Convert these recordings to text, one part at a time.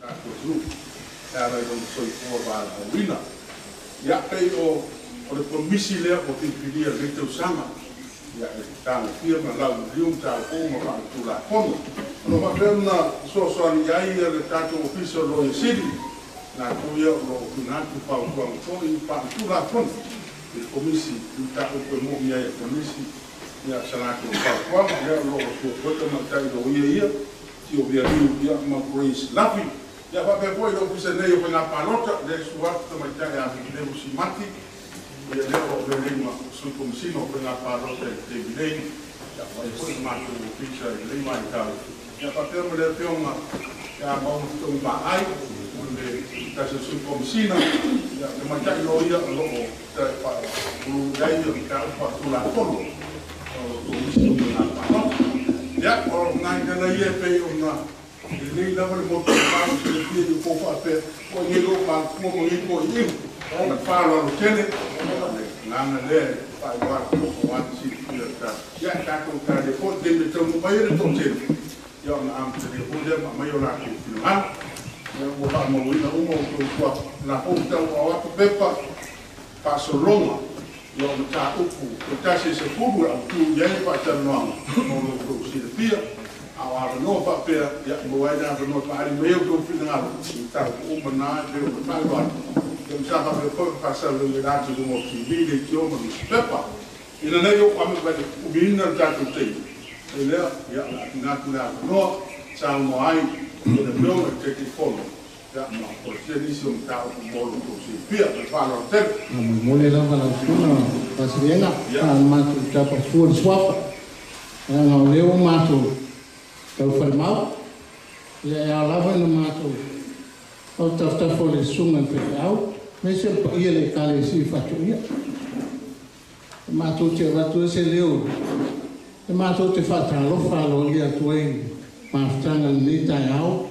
Era i soi forward wina. Ja, pei o le komisi lea o te pilia le teu sama. Ja, le tanga firma lau rium tau oma ka tu la kono. No ma pena so ani ai le tato official lo city. Na tu ia lo kunatu pa o ko i pa tu la kono. Le komisi ta o ko mo ia komisi ia salatu pa ia lo ko ma tai do ia ti o via ia ma praise lafi. Ya pape foi do que se neio Faiga Palota de suat to mai a de musimati e le o venima su comissino Faiga Palota de bilei ya foi mais o ficha de mai tal ya pape mo le pioma ya mau to ba ai onde ta se su comissino ya de mai tal lo ia lo ta pa lu dai yo ta pa tu la fondo o comissino Faiga Palota ya o nai na ia pe una ele leva o motor para o filho com o papel o ele para como ele pode na fala no tele na nele vai guardar o antes de já está com o cara depois de meter no banheiro do tele eu na ante depois de maior lá que filmar eu vou dar uma olhada na ponta o outro pepa passo longa eu não tá o tá se seguro o tu já vai estar no no se pia a no papel ya boa da no para meio do final tá uma na deu para agora eu já estava passando o lidado do meu filho que eu me pepa e não é eu como vai o menino já tu tem ele ya na no são mai o meu que fome já não pode isso tá o bolo do se pia para o tempo mole lá para o pasriena mas já para o swap não leu mato Kau farmau, le alava no mato, o tafta fole sunga pekau, mese ia le kale si Faatoia. Mato te watu se leo, mato te fatalo falo ia tuai, maftanga ni tai au,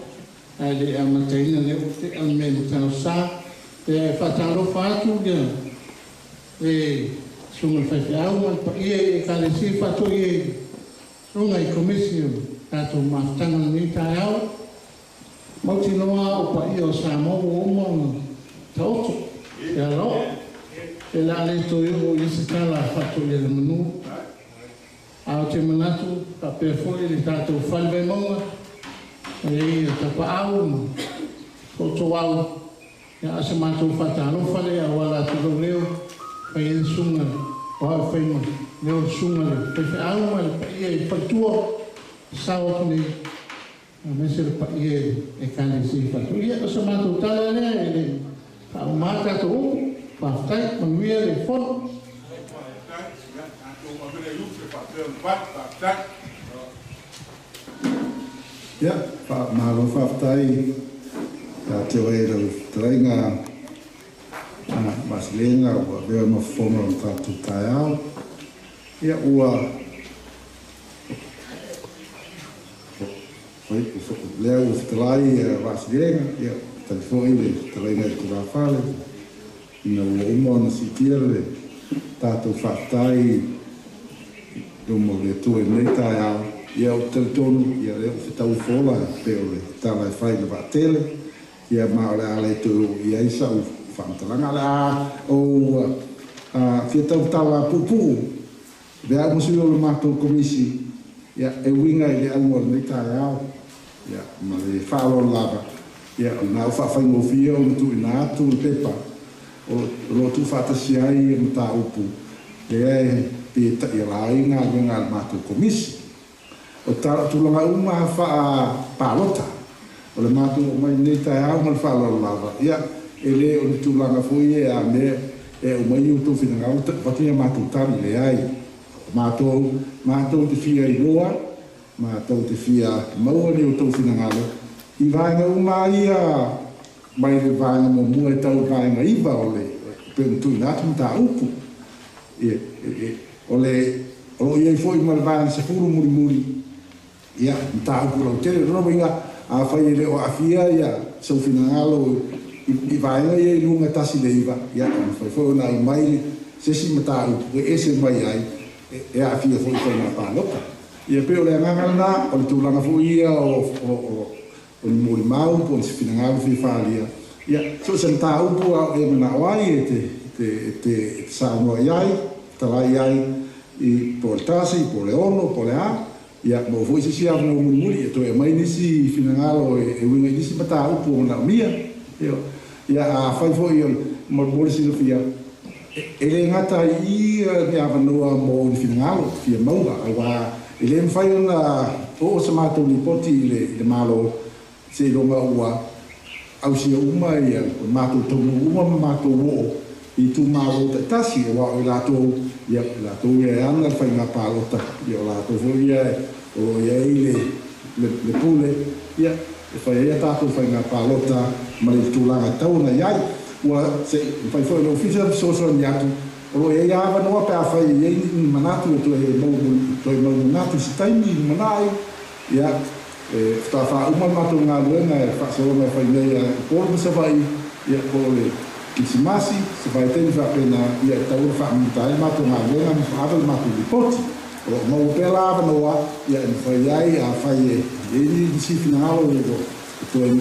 ale amateina le te almen tau sa, te fatalo fatu ia, sunga pekau, ma ia kale si Faatoia, sunga I komisi tato maftanga ni tai au mauti noa o pa ia o sa mo o mo tauto ya lo e la le to i se tala Faatoia le manu a te manatu pa pe foi le tato Vaimauga e ta pa au o to au ya se mato fatalo fale a wala to leo pa ia sunga o faima leo sunga pe au ma pa ia Faatoia sao ni mesel pa ie e kane si Faatoia o sama tu tala le pa mata tu pa tai manuia le fon ya pa malo fa tai ta te wei do trainga maslenga o be mo fomo ta tu tai ya ua leo o fitalai vaslenga ia telefone le trainga tu la fale no umo na sitia le tato fatai do mo le tu e neta ia o telefone ia le fitau fola pe o le tala Faiga Palota ia ma le ale tu ia isa o fantalanga la o fitau tala pupu vea mo silo le mato komisi ia e winga le amo le neta ya ma le falo lava ya na fa fa no fio no tu na tu pepa o lo tu fata si ai mta upu le pe ta ira ina nga ma tu komisi o tara tu longa uma fa Palota o le ma tu mai nei ta ya ma falo lava ya ele o tu longa foi a me e o mai tu fina nga pa tu ma tu tari le ai ma tu te fia I roa ma tau te fia maua ni o tau whinangalo. I vaenga umaia, mai le vaenga mo mua e tau vaenga iwa o le, pēn tui nātu mta upu. O iei fōi ma le vaenga se furu muri muri, ia, mta upu lau tere, rono inga, a whai le o awhia ia, sau whinangalo, I vaenga iei lunga tasi le iwa, ia, whai fōi na I mai, sesi mta upu, e ese mai ai, e a awhia fōi Faiga Palota. Ia pe o le ngangana o le tūlanga fu ia o o ni mo mau po ni finanga fi falia ia so se ta upu a e na wai te sa no iai tala iai i portasi po le ono po le a ia mo foi si a no muri to e mai nisi finangalo e winga nisi pata upu na mia ia a fai foi mo mo si no fia ele ngata i ni avanoa mo ni finangalo fia mauga wa ele fai na o se mato ni poti le malo se longa ua au si uma ia mato tomu uma mato wo Itumalo tasi wa lato ia lato ia ana Faiga Palota ia lato ia o ia le pule ia fai ia tato Faiga Palota mai tulanga tauna ia wa se fai foi no official social niatu o ia ava no pa fai ia manatu to e mo natu staimi manai ia sta fa uma mato ngalena fa so me fai ia por se vai ia por Kisimasi, se vai ter já pena ia estar o família mato na venda, mas mato de pote. O mau pelava no ar ia foi aí a faia ele se final to mau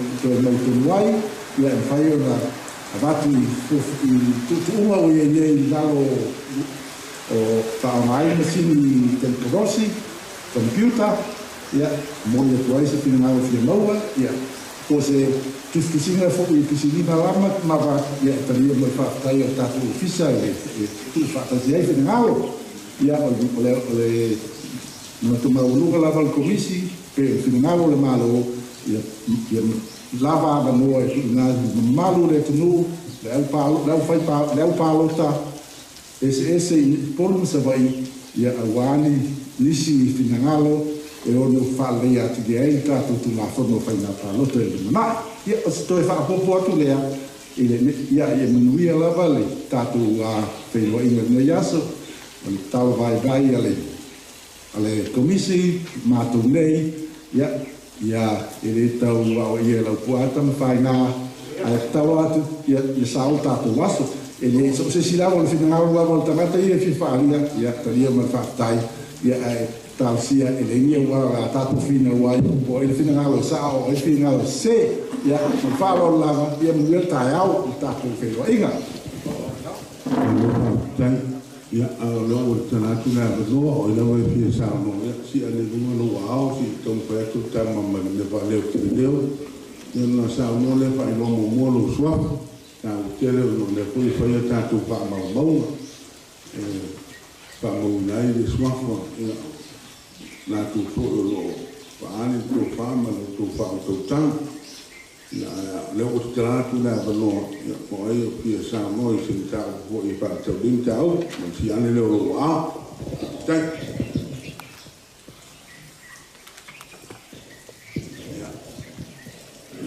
tuai ia foi na abati tu uma o ia dalo o para mais assim temporário computer ia molho tuai se final final ia pose tu piscina foi piscina lá mas ia teria uma Faatoia tá oficial tu Faatoia aí final ia ole no tuma lugar lá o Komisi final le malo ia lava a no na malo le tu le Palota esse por não se vai ia awani nisi final e ono fale ia te ai ta tu na fono Faiga Palota na ia sto fa popo atu le ia menuia la vale ta tu a pelo inga no yaso o tau vai ale komisi matu nei ia ele tau au ia la puata ma faina a tau atu ia sau ta tu waso ele so se sila o final la volta mata ia fi falia ia taria ma fatai ia tal sia ele ia wa ta tu fina wa po ele final sa o ele final se ia fa lo la ia mu ta au ta tu felo inga ia lo tana tu na no o le wa fi sa no si ale no lo wa si ton pe tu ta ma ne va le tu deu ia no sa no le fa no mo lo swa ta te le no le fu fa ia ta tu pa ma mo pa mo na i swa fo ia na tu fo lo pa ani tu fa ma tu fa tu tan le o tra tu na no po ai pi sa mo i sin ta vo i pa tu din ta o si ane le o a ta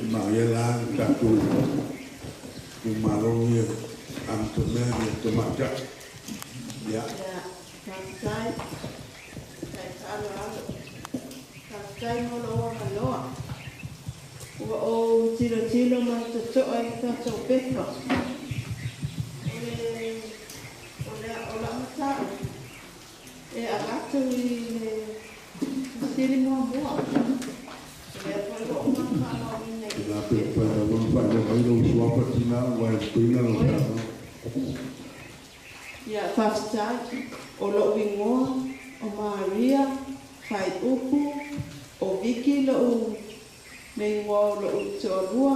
ma ia la ta tu ma lo ni am tu me ni tu ma ta ya kai mo lo o tiro ma to ai ta to peto o la mata e agato le mo mo e poi lo ma fa no la per non fare lo suo patina va spina lo ya fasta o lo wingo o Maria fai upu o Viki lo me ngo lo utorua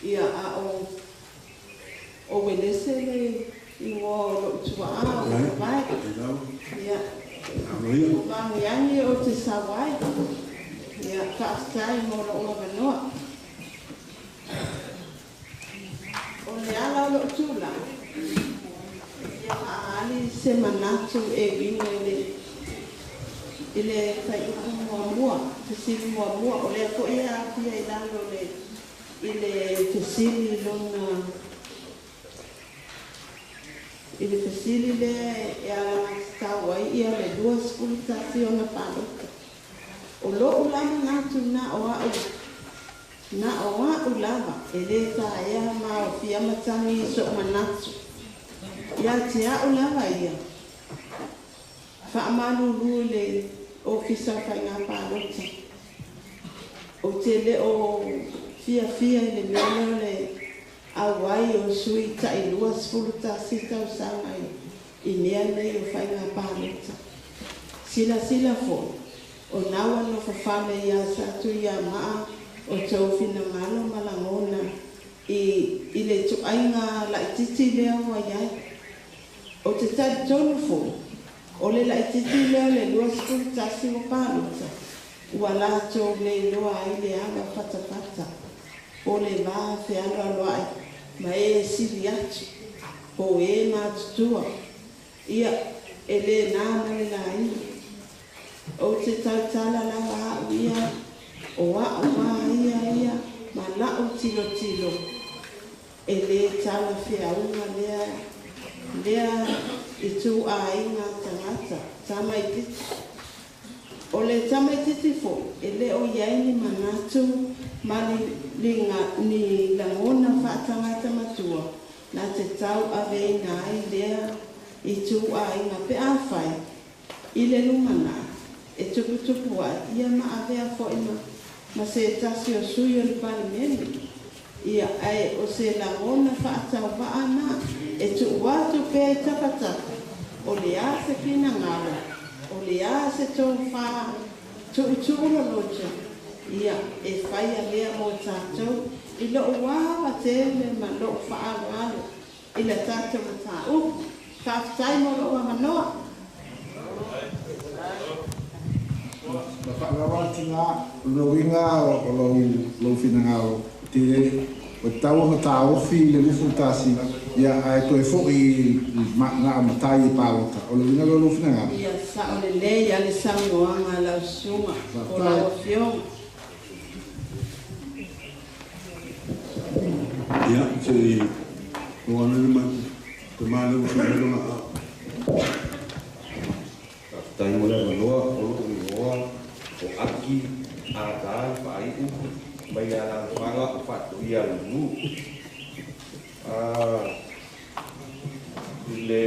ia a o welese le ngo lo utua a vai ia o va yangi o te sawai ia kastai mo lo ngavanoa o le ala lo tula ia ali semanatu e vingo ele fai mua tesili mua o le ko ia Apia i lalo le ile tesili longa ile tesili le ia stawai ia le dua skulu tasi ona Palota o lo ulama natu na o ulama ele ta ia ma o fia matangi so manatu ia tia ulama ia fa amalu le ofisa Faiga Palota o te le o fia le mea le awai o sui ta i lua sfulu ta sita o sanga i nea nei o Faiga Palota. Sila fo, o nawa no fafame ia sa tu ia maa o tau fina malo malangona i le tu ainga la titi lea wa iai. O te tari tonu fo, o le la titi lea le lua sfulu ta si o Palota. Ua lato le loa ai le aga fatafata. O le vaa fe alo aloai, ma e siri atu, o e nga tutua. Ia, e le nana le la ina. O te tautala la wa ia, o wa ia, ma la o tilo. E le tala fe aunga lea i tu a inga tangata, tama i titi. O le tama i titi fo, e le o iai ni manatu, ma ni langona whaatangata matua, na te tau ave na ai lea i tu a inga pe a whai, i le lumana, e tupu a ia ma ave a fo ima, ma se tasi o sui o le palimeni, ia ai o se langona whaatau waana, e tu watu pe tapatapa, o le a se pina ngara, o le a se tō wha, tu loja, ia e whaia lea mo tātou, i lo wawa tele ma lo whaawalo, i le tātou ma tā upu, tāwhitai mo lo wa manoa. Ma whakawati ngā, lo inga o lo whina ngā o te o tau ma tā ofi le lufu tāsi, ia ai toi foki ngā matai i Palota, o lo inga lo whina ngā. Ia sa o le lei a le sangoanga lau sunga, o lau fionga. Ia, se o ana le mai, te male o se mero na a. Tai mo le manoa, o lo minoa, o aki, a tai, whai uku, mai a la whanga o Faatoia Lulu. Le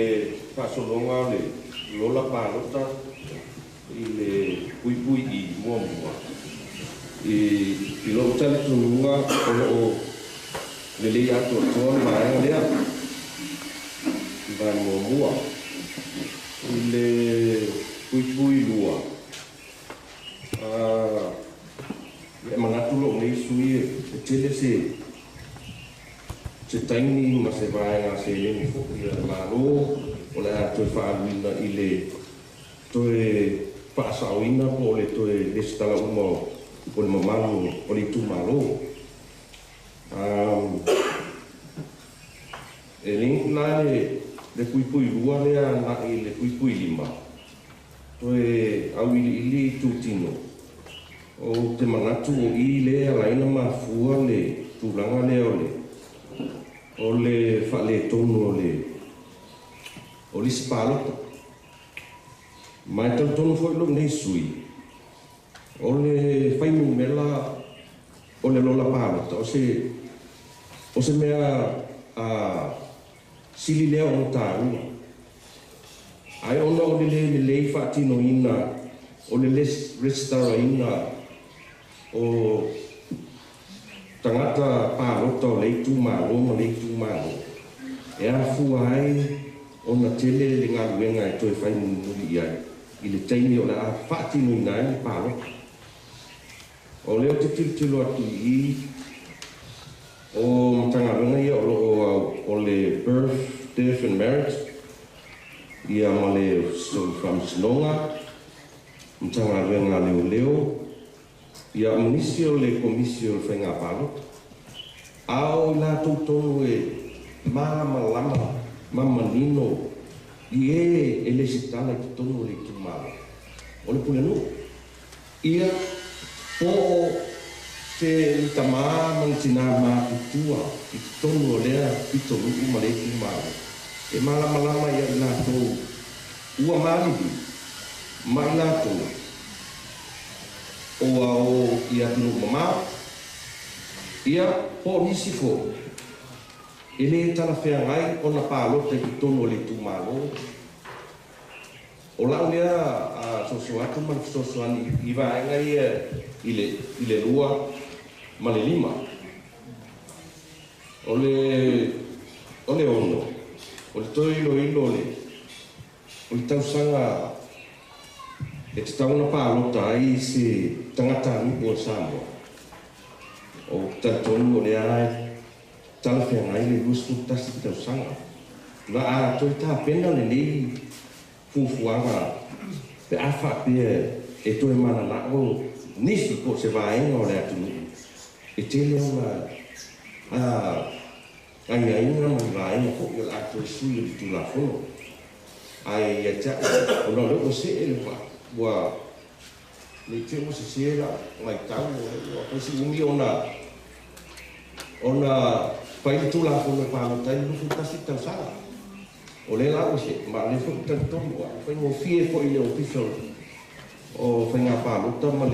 whasolonga le lola Palota, i le pui i mua. I lo tale tununga o lo le lei ato tōna maenga lea, i Vaimauga, i le pui lua. Le manatu lo nei sui e tele se taini ma se vaenga se leni fuki le maro, o le ato e whaaluina i le toe whaasauina po le toe lesitala uma o le mamalu o le Itumalo. E lingu na le pui lua lea na i le pui lima. Toe au ili tutino. O te manatu o i lea laina mafua le tūranga lea o le whale tonu o le Palota. Mai tau tonu foi lo nei sui. O le whaimu mela o le lola Palota. O se mea sili lea o tāua. Ai ona o le lei whaatino ina, o le restara ina, o tangata Palota o le Itumalo ma le Itumalo. E a fua ai o na tele le ngā ruenga e toi whai muri ai. I le teimi o le a whaatino ina ai le Palota. O leo te tilo atu i o tanga runga ia o le birth, death and marriage. Ia ma le whamsinonga, tanga runga leo. Ia munisi o le komisi o Faiga Palota. Ao la tonu e lama, mamanino, i e le sitana i tonu le Itumalo. O le pulenu. Ia po te tamā mantina mātutua i tonu o lea i tonu uma le Itumalo. E malama ia i lātou ua mālihi, mai lātou. O ao ia tunu mamā, ia po nisi fo. E le tala whea ngai o na Palota i tonu o le Itumalo. O lau lea sosoatu ma sosoani I vaenga I le lua ma le lima. O le ono. O le toi ilo o le tausanga e te tauna Palota ai se tangata amigo o Samoa. O tatonu o le ai talawhenga ai le lusku tasi tausanga. Nga a toi ta pena le nei fufuanga pe afa pe e toi mana na o nisi po se vaenga o le atunu. E tele ona ai inga ma vaenga po i la toi sui le tula fono. Ai e ta o no le o se ele wa le te o se sera mai tau o si umi ona pai le tula fono Palota I lufu tasi tausanga. O le la o se ma le fu tantomu wa fai mo fie fo I le official o Faiga Palota ma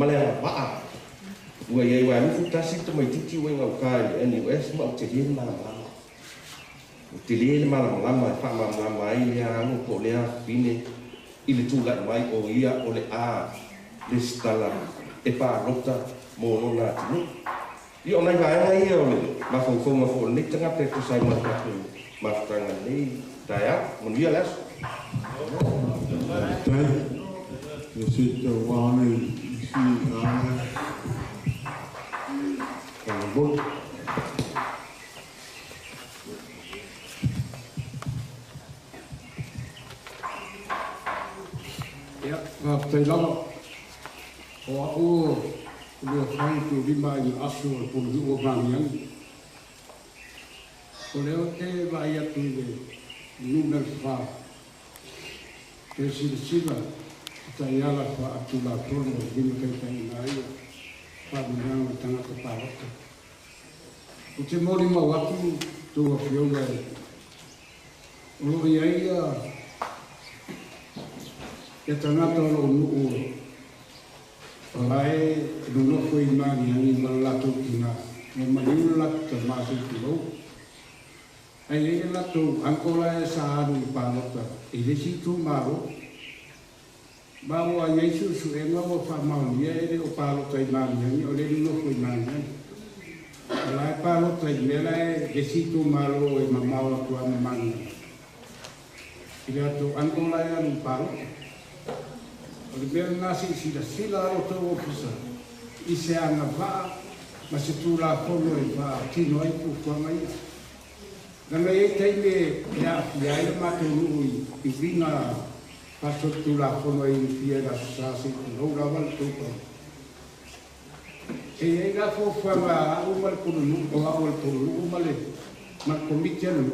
le paa ua iai wa lufu tasi to mai titi wa ngau kai NUS ma o te le malama o te le malama fa malama ai le anu ko le fine I le tula mai o ia o le a le stala e Palota mo no na tinu I ona va ai o le ma fo fo le tanga pe to sai ma ka ma tanga nei taia mo via las Tai, e se te wane si ana ka bo. Ya, tai lava. O le fai tu lima I aso por du o gangiang. O leo te vai atu le numero fa. Te sila tai ala fa atu la tono lima kai nai. Fa minanga tanga te Palota. O te mori mau atu tu a fionga. O lo ia e tangata o nuu. Lai no foi mani ani malato ina no mani lato maso kilo ai le lato ancora sa anu Palota e le situ maro bawo a yesu su e no fa mau ye o Palota mani ani o le no foi mani lai Palota le lai le situ maro e mamao tu an mani ile to ancora anu Palota o le mea nasi sila o tau ofisa I se anga vaa ma se tūla kono e vaa tino ai pukuanga ia. Nana e teime e afi aile mātou nui I vinga pato tūla kono e pia la sasi I roura wale tūpa. E e la fōwhanga au male kono nuu o au al kono nuu male ma komiti anu.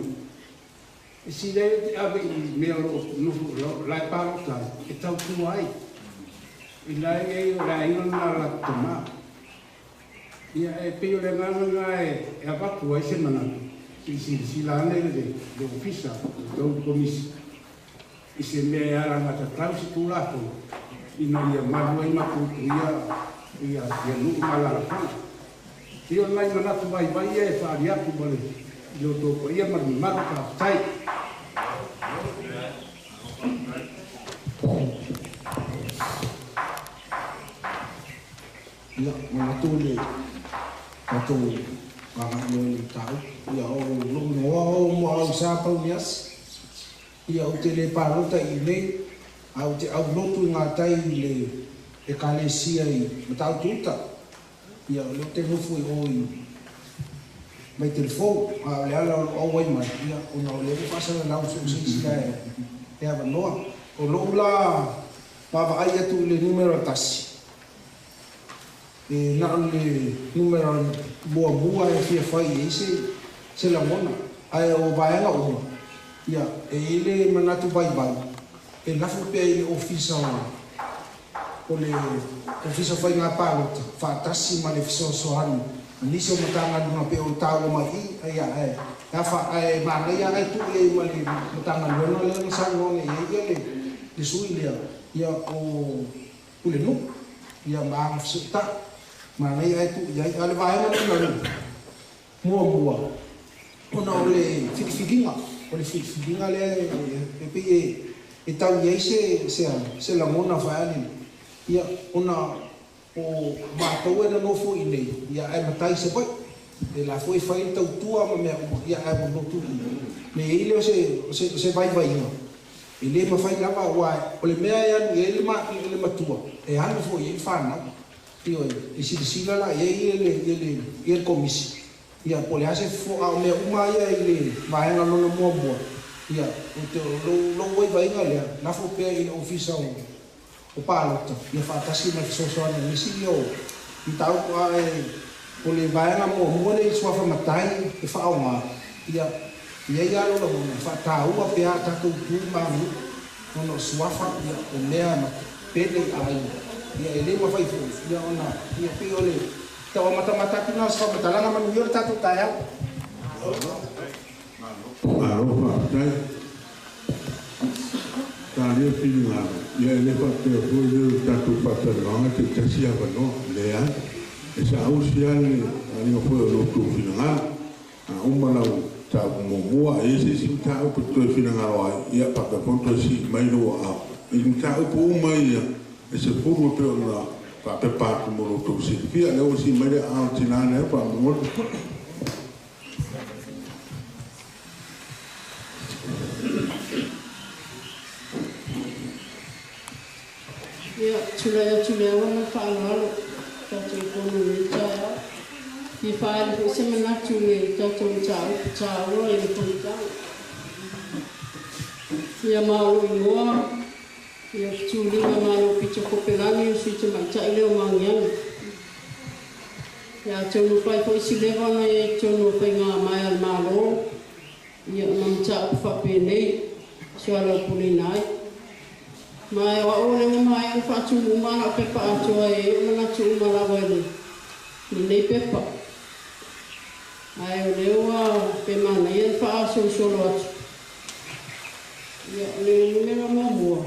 E si leo te ave I mea nufu lai Palota e tau tua ai. I lai e o lai ona la toma. Ia e peo le ngana e avatu ai se manatu. Si la ane le ofisa, le komisi. I se mea ala ngata tau si tūlato. I na ia maru ai makutu ia nuu malala whana. Ia lai manatu vai e whaari atu male. Ia tōko ia maru ka tai. Ia, manatu le atu wangano ni tau. Ia o lungoa o mo au sāpau nias. Ia o te le Palota I nei. Au te au lotu ngā tai le e kalesia I matau tuta. Ia o leo te nufu I oi. Mai telefon, a le ala o wai mai. Ia o na o leo pasana lau sila e ava noa. O loo la pava ai atu le numero tasi. E na le numero bua e fia fai e se la mona ai o vaenga o ia e ile manatu bai e lafu pe ile ofisa o le ofisa Faiga Palota fatasi ma le fisosoani nisi o matanga nuna pe o tau mai ia e fa e ma ia ai tu le ma le matanga nuna le sa no ia le sui ia o ule no ia ma fsita ma nei ai tu ia ale vai na mua ona ole fikifinga le pe e tau iai se lagona faeali ia ona o matou ena nofo i nei ia ae matai se pai e la foi fai tautua ma mea uma ia ae monotu me i leo se vaivaiga i lē mafai lava ua o le mea e anu iai le matua e anu foi iai fanau io i silasila la iai ia le komisi ia po le ase foʻao mea uma ia i le vaega lona muamua ia o te lou vaivaiga lea lafo pea i le ofisa o Palota ia faatasi mai fesoasoani nisi ia i taupu ae o le vaega muamua le suafa matai e faaogā ia iai alo lagona faataua pea tatou tu mamu ona suafa ia o mea pele ai ia e lē mafai foi ia ona ia pei o le taua matamataki na safamatalaga manuia o le tatou taeao Aloha, dai. Talia pilinga. Ia le fatea foi le tatu fatalanga te tasi avano lea. E sa ausia le ani foi o lotu finanga. A umalau ta momua e se sinta o to finanga wa ia pa ka ponto si mai no a. In ta o pu mai e se furu pe ona pa pe pa mo lotu si. Ia le o si mai a tinana pa mo. Ia tulea wana whaangalo tatou kono le taea i whaere po se manatu le tatou tāua e le poitau ia maalo i loa ia tūlinga maalo pita kopelani o suita maitai leo mangiani ia tonu pai po isi levana ia tonu pai ngā mai al maalo ia mamta upa whapenei si ala pulinai mai wa ole mai al fatu umana pepa atoa e ona tu umala wele ni nei pepa ai o lewa pe mana ia fa so solo atu ia le numero mo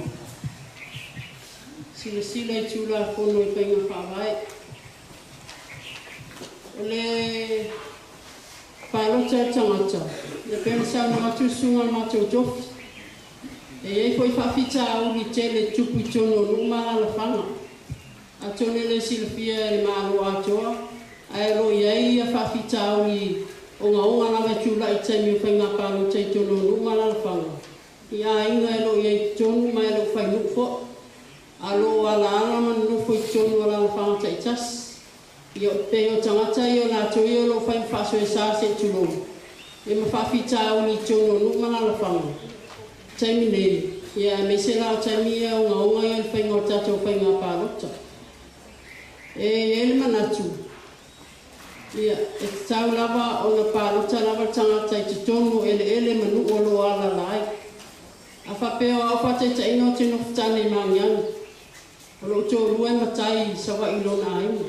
sila tula kono i penga whawai ole Palota tangata le pensa na atu sunga mato jofi e foi fafita au ni tele tupu tono luma la fanga a tone le silfia le malo atoa ai ro ia fafita au ni onga na matula i temi fenga palo te tono luma la fanga ia inga lo ia tono mai lo fai no fo alo ala man no foi tono la fanga te tas ia pe o tangata ia na to ia lo fai faso sa se tulo e ma fafita au ni tono luma la fanga Taimine, ia me se la taimia o ngā ia le whainga o tātou whainga Palota. E ele manatu. Ia, e tau lava o na Palota lava tangata i te tonu ele manu o lo ala lai. A whapeo au whate ta ino te nofutane mangiani. O lo tō rua matai sawa i lona aina.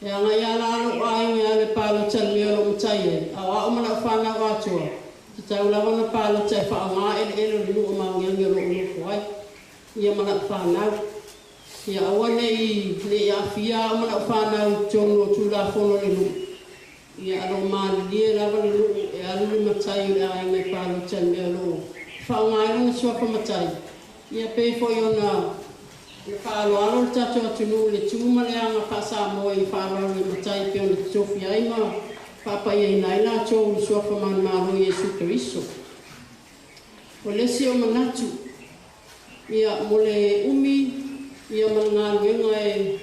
E anga ia la alo aina le Palota le mea lo matai e. A o mana whana wātua. Tau lawa na Palota e whaanga ele le lua mangiangi o lo fuai. Ia mana whanau. Ia awane i le afia mana whanau tono tula fono le lu. Ia alo mani lie lawa le lu e alu le matai le ai mai Palota mea lo. Whaanga ilo na suapa matai. Ia pei fo i ona le whaaloalo le tato atunu le tuma le anga whasa moe i whaaloalo le matai pe ona tofi aima. Papa ia nai la tō u suafa man malo Yesu Keriso. O lesi o manatu, ia mole umi, ia mana luenga e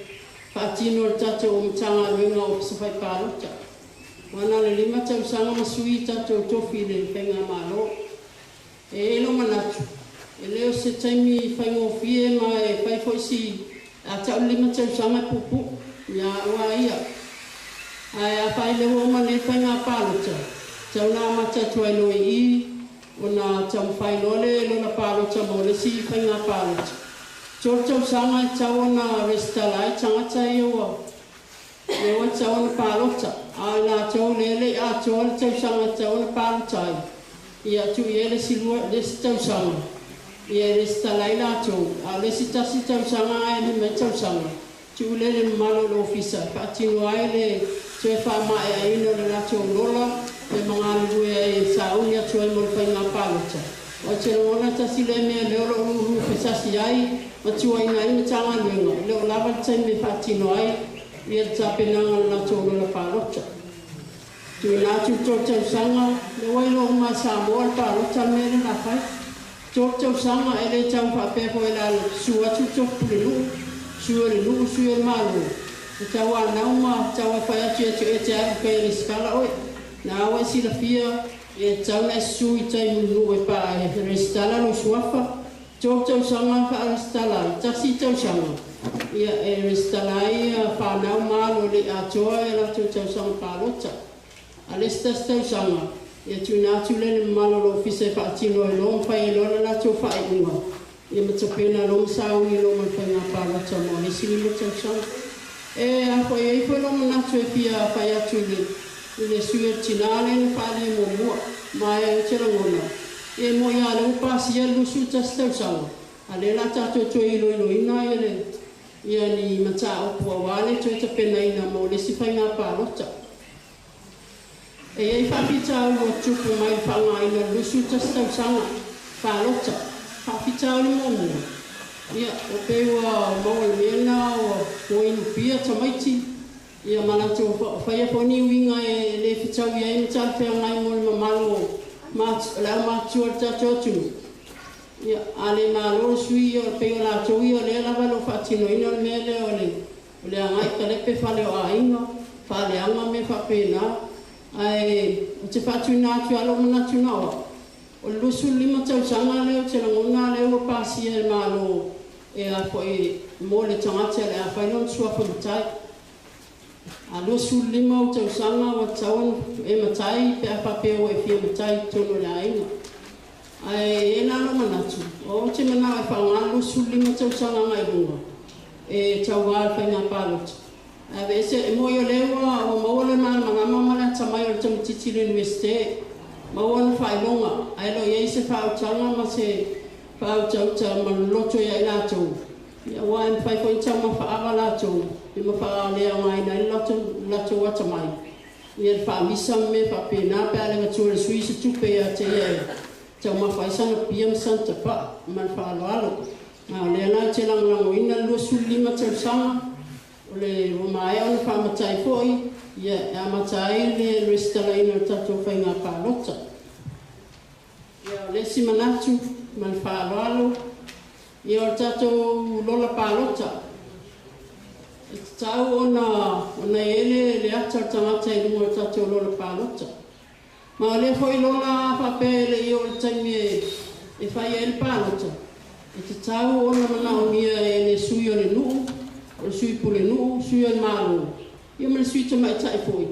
whaatino le tato o mtanga luenga o Fai Palota. Wana le lima tau sanga masui tato tofi le whenga malo. E elo manatu, e leo se taimi whaingo fie ma e whai foisi a tau lima tau sanga pupu, ia ua ia. Ai a pai le woma le whainga Palota. Tau nā mata tuai loe I, o nā tau whainole lo na Palota mo le si whainga Palota. Tō tau sanga I tau na restalai tangata I oa. E oa tau na Palota. Ai nā tau lele a tau na tau sanga tau na Palota. Ia tu I ele silua le si tau sanga. Ia restalai nā tau. A le si tasi tau sanga ai me me tau sanga. Tu lele malo lo ofisa. Whaatino ai le Tue whamai a ino le nato lola, e mga lue e sa unia tue mo le whainga Palota. O te rona tasi le mea leo lo uru pesasi ai, ma tua ina ina tanga luenga. Leo lava tai me whatino ai, ia tapenanga na tōna la Faatoia. Tui nātu tō tau sanga, le wailo uma Samoa la Faatoia mele na whai. Tō tau sanga e le tau whapepo e la sua tu tō pule lu, sua le lu, sua le malu. E tau a nauma, tau a whai atu e te aru kei le skala oi. Nā awa si la fia, e tau na sui tai mulu e pa e restala lo suafa. Tō tau sanga wha restala, tasi tau sanga. Ia e restala ia whanau malo le atoa e la tō tau sanga Faatoia. Alestas tau sanga, ia tu nātu le malo lo fise whaatino e lo mwhai e lona la tō whai unga. Ia matapena lo msauni lo mwhai ngā Faatoia mo hisi ni mo tau sanga. E a koe e koe lo manatu e pia whai atu le sue tinale na whale mo mua, mai e te rangona. E mo ia le upasi e lusu tas tau sanga. A le la tato to ilo ina ia ni mata opua wale to e tapena ina mo le si whai ngā Faatoia. E ei whapitau o tupu mai whanga ina lusu tas tau sanga Faatoia. Whapitau ni mo mua. Ia, o pewa maua mena o moinu pia tamaiti. Ia manatu whaia poni winga e le whitau ia ina tāwhea ngai mo le mamalo lau mātua tato tunu. Ia, a le mālo sui o pewa la tui o le lava lo whaatino ina o mele o le angai ka lepe whale o a inga, whale anga me whapena. Ai, o te whatu nātu alo manatu nawa. O lusu lima tau sanga leo te langona leo pasi e mālo e a koe mo le tangata le a whainon sua whamutai. A lusu lima o tau sanga wa tauan e matai pe a papeo e fia matai tono le ainga. Ai e nana manatu. O te mana e whaunga lusu lima tau sanga ngai runga. E tau wāl whainga Palota. A vese e moio lewa o maua le mana mangama mala tamai o le tamatiti le universite. Maua na whailonga. Ai lo iei se whautanga ma se whautauta ma loto ia i lātou. Ia wā e mwhaifoita ma whaaga lātou. I ma whaalea ngai nai lato wata mai. Ia whaamisa me whapena pe alenga tua le sui se tupe a te ia. Tau ma whaisana pia msanta pa ma whaaloalo. Nā lea nai te langalango ina lua sulima tau sanga. O le romae ona whaamatai foi. Ia e amatai le restala ina tatou whainga Palota. Ia le si manatu ma whaaloalo. Ia o tatou lola Palota. E tau ona ele le ata tangata i lunga o tatou lola Palota. Ma le foi lola papele i o le taimi e whai e le Palota. E te tau ona mana o mia e le sui o le nuu, o le sui pu le nuu, sui o le malo. Ia ma le sui tamai tai foi.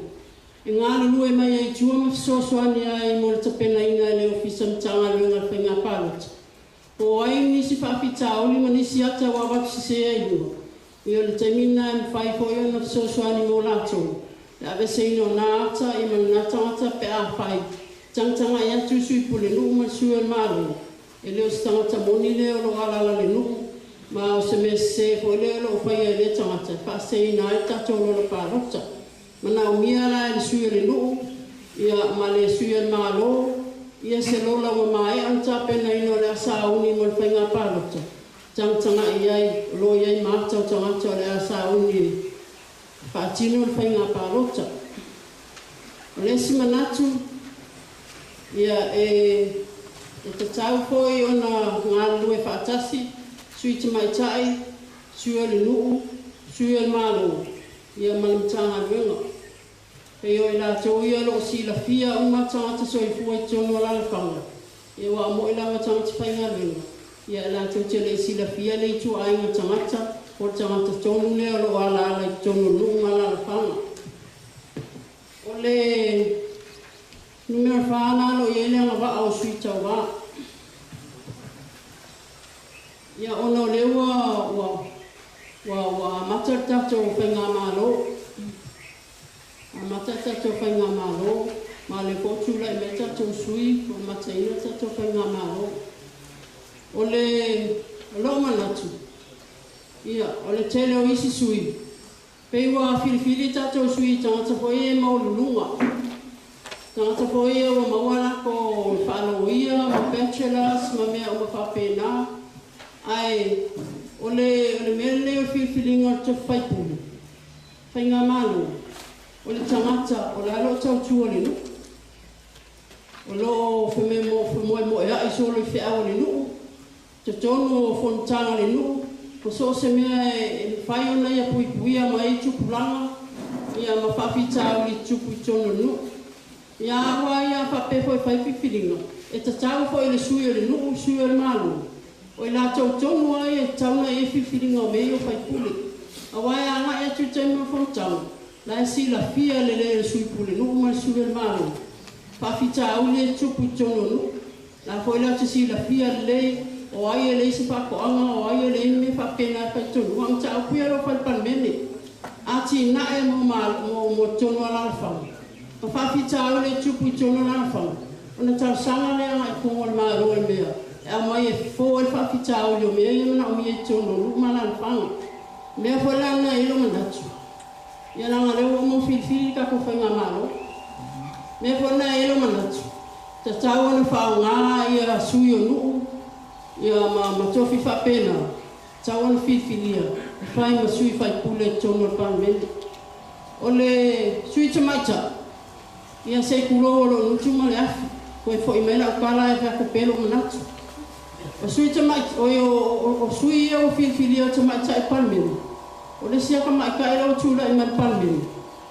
E ngā lulu e mai e tua ma fisosoani ai mo le tapena ina e le ofisa mtanga le unga whainga Palota. O ai nisi whawhitaoli ma nisi ata wawatu si se ai lua. Ia le taimina e mwhai foi o na fisosoani mo lato. Le ave se ino nā ata i ma nā tangata pe a whai. Tangtanga i atu sui pu le nuu ma sui o le malo. E leo se tangata moni leo lo alala le nuu. Ma o se me se foi leo lo whai e le tangata. Wha se ina e tato lo le Palota. Ma na umia la e le sui o le nuu. Ia ma le sui o le malo. Ia se lola wa mai anta pena ino le asa uni mo le whainga Palota. Tangtanga iai, lo iai mātau tangata le asa uni. Whaatino le whainga Palota. O le si manatu. Ia e te tau foi o na ngā lue whaatasi. Sui te maitai, sui o le nuu, sui o le malo. Ia malamtanga luenga. Pei o i la tau ia lo si la fia uma tangata so i fua i tono la whanga. Ia wa mo i la wa tangata whainga luenga. Ia la tau te le si la fia le i tu ainga tangata. O tangata tonu leo lo ala i tono nunga la whanga. O le numero whana lo i ele anga wa au sui tau wa. Ia ono lewa wa matar tato whainga malo. A mata tato whainga malo, ma le kōtula i me tato sui, o mata ina tato whainga malo. O le lo manatu. Ia, o le tele o isi sui. Peiwa filifili tato sui tangata foi e maululunga. Tangata po ia o mawana ko whaaloia, ma bachelors, ma mea o mawhapena. Ai, ole mele o whiwhiringa te whaipuli. Whainga malo. Ole tangata, ole alo tau tua le nuku. Olo whemoe ea iso ole whiawa le nuku. Te tono o whontanga le nuku. Ko so se mea e whai ona ia puipuia ma e tupulanga. Ia ma whawhitau li tupu I tono nuku. Ia awa ia whapefo e whaipipiringa. E ta tau fo le sui o le nuku, sui o le malu. O I la tau tonu ai e tauna e whiwhiringa o mei o whaipule. Awa ia anga e tu taima whontanga. La e si la fia le sui pule nuku ma le sui o le malu. Whawhitau li e tupu I tono nuku. La fo la te si la fia le o ai e le se whakoanga o ai e le me whapena e whaitonu. Wang ta au pia ro whaipan mene. Ati na e mo tono ala whanga. Ma whawhitau le tupu I tono ala whanga. Ona tau sanga lea ngai kongo le maa roe mea. E a mai e fo e whawhitau le o mea ia mana o mea I tono lukma ala whanga. Mea fo lana e lo manatu. Ia langa leo o mo whiwhiri ka ko whainga malo. Mea fo na e lo manatu. Ta tau ana whao ngā ia sui o nuu. Ia ma tofi whapena. Tau ana whiwhiria. Whai ma sui whai pule tono le pāmene. O le sui tamaita. Ia se kuroho lo nutuma le afi. Koe fo I mena o kala e whako pelo manatu. O sui tamaita. O sui ia o whiwhiria tamaita e pāmene. O le siaka mai ka ila o tūla I mani pāmene.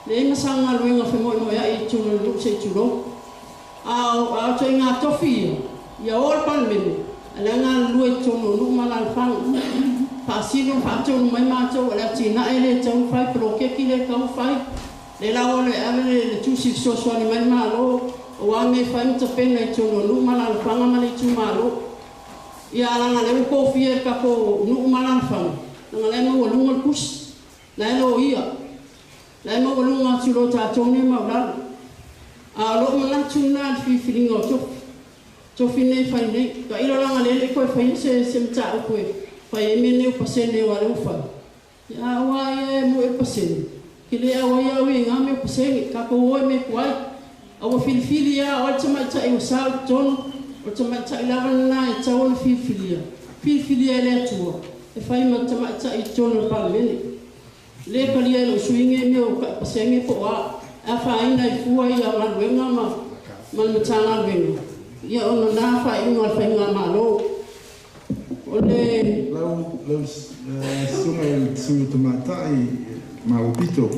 Le ima sanga luenga whemoe moia I tūla le lup se tūlo. A to I ngā tofi ia. Ia o le pāmene. Ale ngā lue tono nukma la whanga. Pasilo whaatonu mai mātou. Ale ati na e le tau whai. Pero keki le kau whai. Le lao le ale le tusi sosuani mai malo. O wange whai mita pena I tono nukma la whanga mani Itumalo. Ia alanga le ukofi e kako nukma la whanga. Nanga le maua lunga kusi. La elo ia. La maua lunga tulo tātone maulala. A lo manatu na whiwhiringa o tofi. Tofi nei whai nei. Ka ilo langa lele koe whai se mta o koe. Whai e mene o pasene o ale ufai. Ia awa ia mo e pasene. Ki le awa ia ui ngā me o pasene. Ka ko oe me kuai. Awa whiwhiri ia o tamaita I o sao tono. O tamaita I lava na e tau o whiwhiri ia. Whiwhiri ia le atua. E whai ma tamaita I tono pala mene. Le kalia e lo suinge me o pasene po a. A whaina I fua I a maluenga ma matanga luenga. Ia ono nā whainga whainga malo. O le... Lau sunga I sui tamatai ma upito.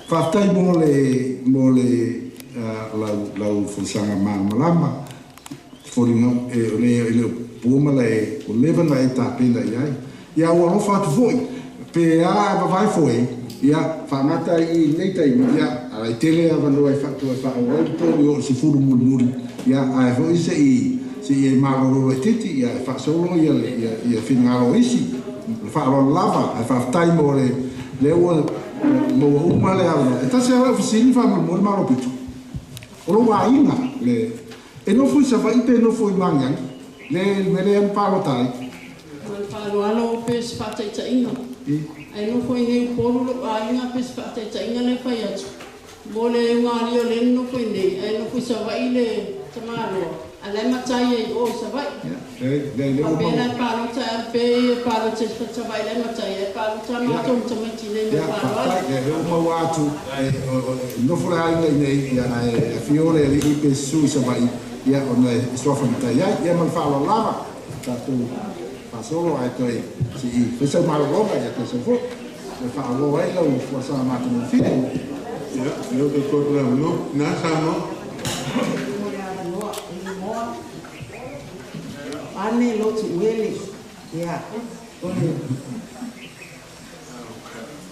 Whaftai mo le lau fusanga malama. Whoringa e o le puoma le o levana e tāpena I ai. Ia ua ho whatu foi. Pe a wawai foi. Ia whamata I neitai. Ia ai tele avanoa I whatu e whaoa. Tōni o si furu muri. Ia ai hoi se I maroro e titi. Ia e whasolo ia whinangaro isi. Whaaro lava. Ai whaftai mo le ua mo uma le avanoa. E tase awa fisini whamaro mo le maro pitu. Olo wa inga le. E no fui sa vai pe no fui mangang. Le mele an palotai. Whaaloalo pes whataita inga. Ai no fui nei polo a inga pes whataita inga le whai atu. Mo le unga lio le no fui nei. Ai no fui sa vai le tamaro. Ale matai e o sa vai. Le o pena palota pe palota sa vai le matai e palota mato tamati nei me palota. Le o mau atu no fura inga nei ia fiore le ipe sui sa vai. Ia ona strofa matai ia man falo lava. Tatu pasolo ai toi si fesa malonga ia te se fo. Le falo ai lo forsa mato no fine. Ia eu te ko le no na sa no. Ane lotu uele, ia,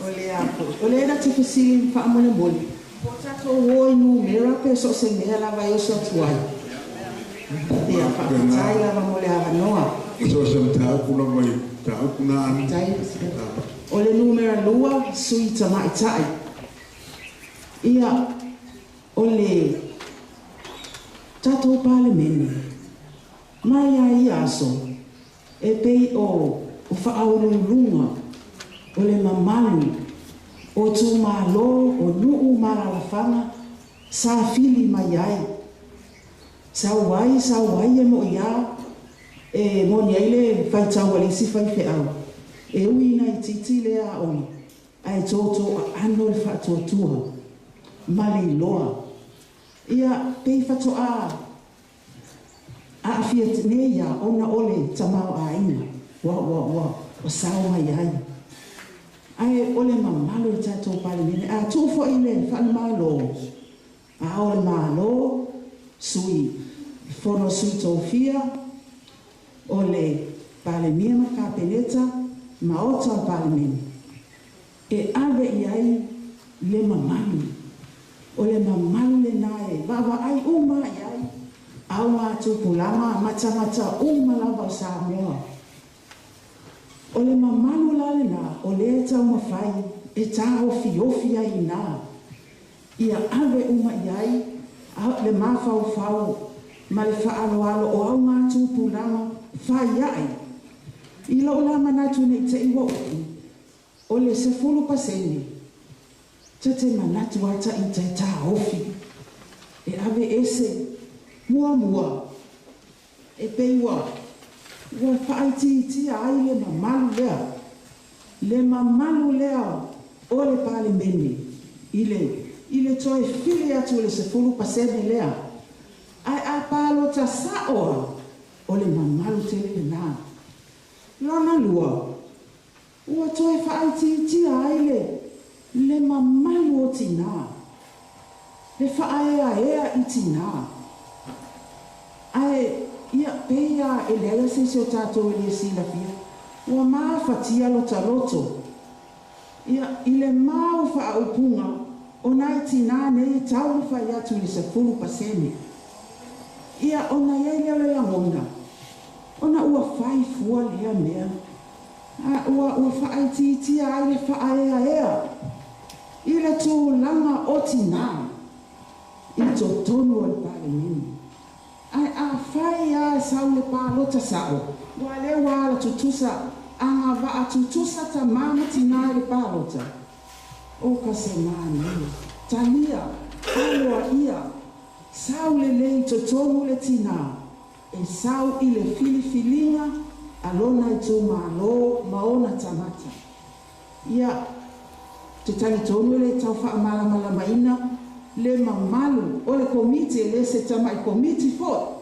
ole ako. Ole era te whasili whaamone moli. Po tato woi nu mera pe so se mea lava yo so tuai. Ia whakatai lava mole hawa noa. So se mtau kuna mai, tau kuna ani. Ole numera lua sui tamai tai. Ia, ole tato pale mene. Mai ai aso, e pei o whaaururunga, o le mamalu, o tū malo, o nuu maralawhanga, sa fili mai ai, Sauai e mo ia e mo ni ele fai tau wale si fai fe au. E ui na I titi le a oi. Ai toto ano le whaatoatua. Mali loa. Ia pei whatoa a fiat ne ia ona ole tamau a inga. Wa sao mai ai. Ai ole mamalo I tatou pale mene. A tufo ile whan malo. A ole malo sui. Fono sui tofia. Ole pale mena ka peneta. Maota pale mene. E ave iai le mamalu. Ole mamalu le nae. Baba ai uma iai. Aua tupulama mata uma lava sa moa. Ole mamalu la le na. Ole e tau mawhai. E ta ofi ai na. Ia ave uma iai. Le mawhau. Ma le whaaloalo o au ngā tupulama. Whai ai. I lo la manatu nei te iwa uki. O le se fulu paseni. Te manatu ata I te tā ofi. E ave ese. Mua. E peiwa. Ua whaiti ai le mamalu lea. Le mamalu lea. O le pale meni. Ile toe fili atu le se fulu paseni lea. Ai a Palota saoa. O le mamalu te le nā. Lona lua. Ua toe whaiti ai le mamalu o tina. Le whaea I tina. Ai ia peia e lea se o tātou e le sila fia. Ua maa fatia loto. Ia ile mau whaupunga o nai tina nei tau whai atu le sefulu pasene. Ia ona iei leo le angona. Ona ua whai fua lea mea. Ua whai titia ai le whaea. Ile tū langa o tina. I tō tonu o le pale mini. Ai a whai a sau le Palota sao. Ua le wala tutusa. Anga wa tutusa ta mama tina le Palota. O ka se mani. Talia. Aloa ia. Sau le lei tō tonu le tina. E sau I le filifilinga. Alona I tō malo maona tamata. Ia. Te tali tonu le tau wha amala maina. Le mamalu. O le komiti e le se tama I komiti fo.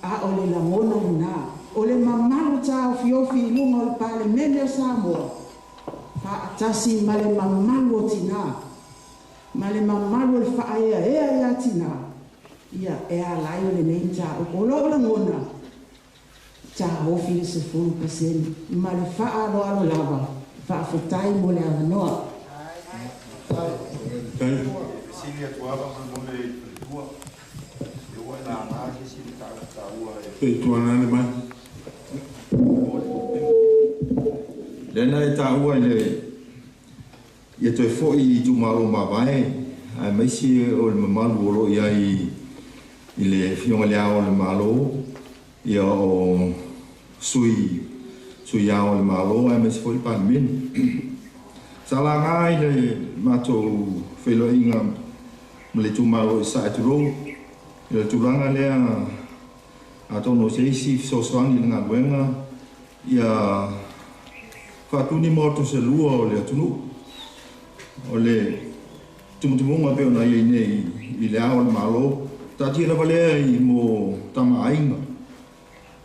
A o le lamona ina. O le mamalu tau fiofi ilunga o le pale mene o Samoa. Fa atasi ma le mamalu o tina. Ma le mamalu o le wha ea ia tina. Ia e a lai o le nei ta o lo la ngona. Ta ofi le se fulu paseni. Ma le wha alo lava. Fa futai mo le avanoa. Silia tuava mo le tua. Eu na marca se tá ua. E tuana le mai. Lena e tā ua ia toi fo I Itumalo mawai. Ai maisi o le mamalu olo ia I le fionga lea o le malo. Ia o sui ao le malo. Ai maisi fo I Palmin. Sala ngai le mato whelo inga le Itumalo I sa eturo. Le turanga lea a tono seisi sosoangi le ngā luenga. Ia whatuni moto se lua o le atunu. O le tumutumunga peo na iei nei I le ao le malo. Ta tira valea I mo tama ainga.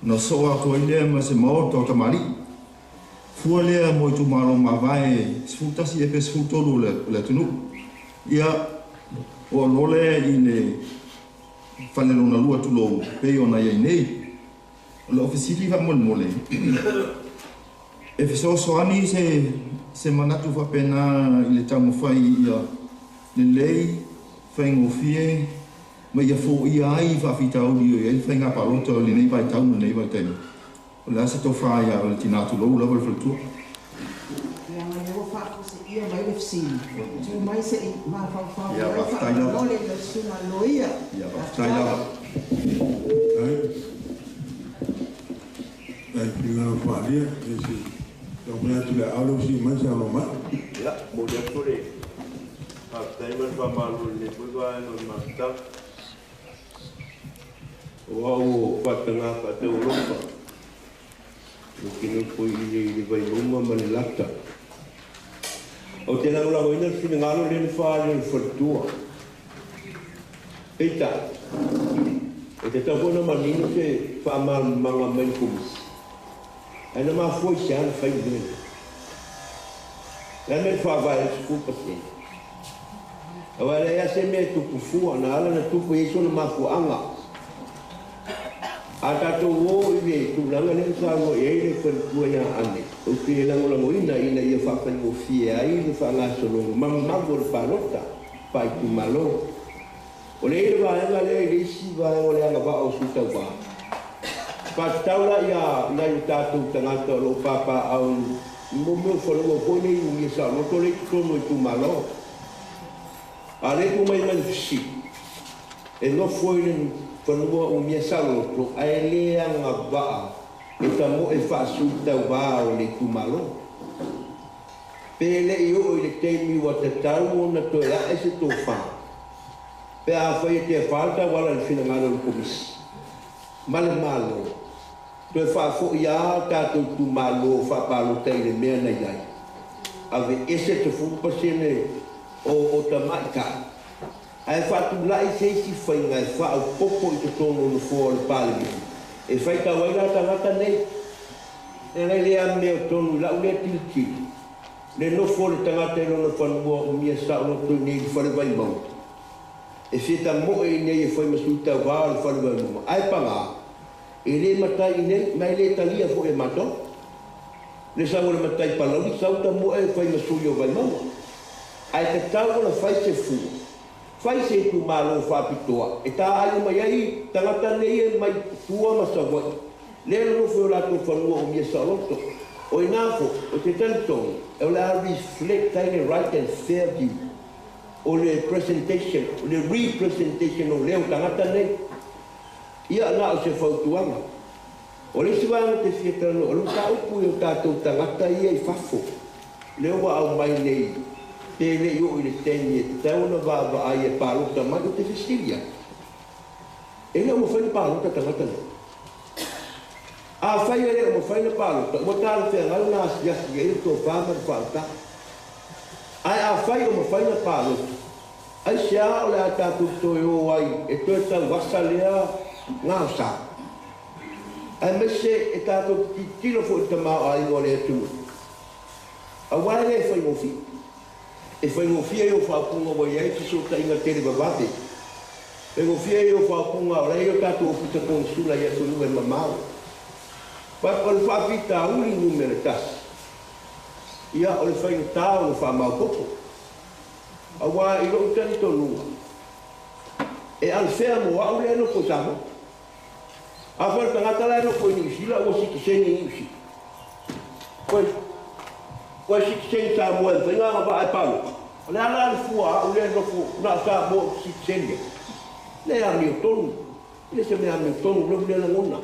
Na soa ko I lea ma se maoto o tamari. Fua lea mo Itumalo mawai sfutasi e pe sfutolu le atunu. Ia o lole I le whanelona lua tulo peo na iei nei. O le ofisili wa mole. E fisosoani se manatu whapena I le tamu whai ia le lei, whaingofie, ma ia fo ia ai whawhitau li o iei whainga Palota o le nei vai taunu nei vai tenu. O le asa tau whai a o le tinatu lou lawa le whaltua. Ia mai leo whako se ia mai le fsini. Tu mai se I maa whawhau. Ia whaftai lawa. Nole le suna loia. Ia whaftai lawa. Ai pina whalia. Esi. Tau mea tu le alo si mai sa no mai. Ja, mo le tore. A tai man pa malu le pua no mata. Wow, patanga patau rompa. Kini pui di Vaimauga manilata. O te nangula koina finangalo le fa le Faatoia. Eita. E te tapona manino ke fa manga mai komisi. Ana ma foi sian fai bem. La me fa vai su passe. Agora é se me tu pufu na ala na tu isso na mafuanga. Ata tu wo ibe tu langa le sa wo e le Faatoia ya ane. O te langa lo ina ia fa fa no fia ai fa la solo mamma vor Palota pa Itumalo. O le va nga le si va o le nga ba o su ta va. Pa taula ya na tatu tangata lo papa au mo folo ko ni mi sa no to le ko no Itumalo. Ale ko mai man si. E no foi ni fanua o mi sa lo to ai le nga ba. E tamo e fa su ta va o le Itumalo. Pele io le temi wa te tau na to ya ese to fa. Pe a foi te falta wala le finangalo le komisi. Male malo. Te fa fo ya ta tu Itumalo fa Palota le mea na yai. Ave ese te fu pasene o tamaika. Ai fa tu lai se si foi ngai fa o popo i te tono no fo le pale. E fai ta wai ta ngata nei. E ngai le am me o tonu la ule tilti. Le no fo le tangata no fanua o mia sa no tu ni fa le Vaimauga. E fita mo e nei e foi masuta va le fa le Vaimauga. Ai panga. E le matai nei mai le talia fo e mato. Le sa o le matai palau sa ta mo e foi masuyo Vaimauga. Ai te tau la fai se fu. Fai se Itumalo Faapitoa. E ta ai mai ai tangata nei e mai tua masawai. Le no fo la to fanua o mia sa loto. O inafo o te tanto e o la reflect the right and fair view. O le presentation, o le representation o leo tangata nei. Ia na o se fautuanga. O le siwanga te fietano, o le ta upu o tātou tangata ia i fafo. Leo wa au mai nei, te le i o i le teni e te tauna va ai e Palota mai o te festilia. E leo mo whaini Palota tangata nei. A fai e leo mo whaini Palota, mo tāra whea ngau nā siasi e to whāmar whauta. Ai a fai o mo whaini Palota. Ai sia o le a tātou toi o ai, e toi tau wasa lea ngā sa. Ai mese e tātou tiro fo i tamau ai o le atu. A wai le whai ngofi. E whai ngofi e o whapunga wai ai ki so ta inga tere babate. E ngofi e o whapunga o rei o tātou o puta konsula i atu nue mamau. Pa o le whapita uli numere tas. Ia o le whai ngata o le whamau koko. A wai i lo utani tonua. E al whea mo au le no ko tamo. A whai tangata lai no ko ni sila o si ki sene i usi. Koe si ki sene tā mua e whainga ngā ai Palota. O le ala le fua o le no ko na tā mo si ki sene. Le a mi o tonu. Le se me a mi o tonu lo le la ngona.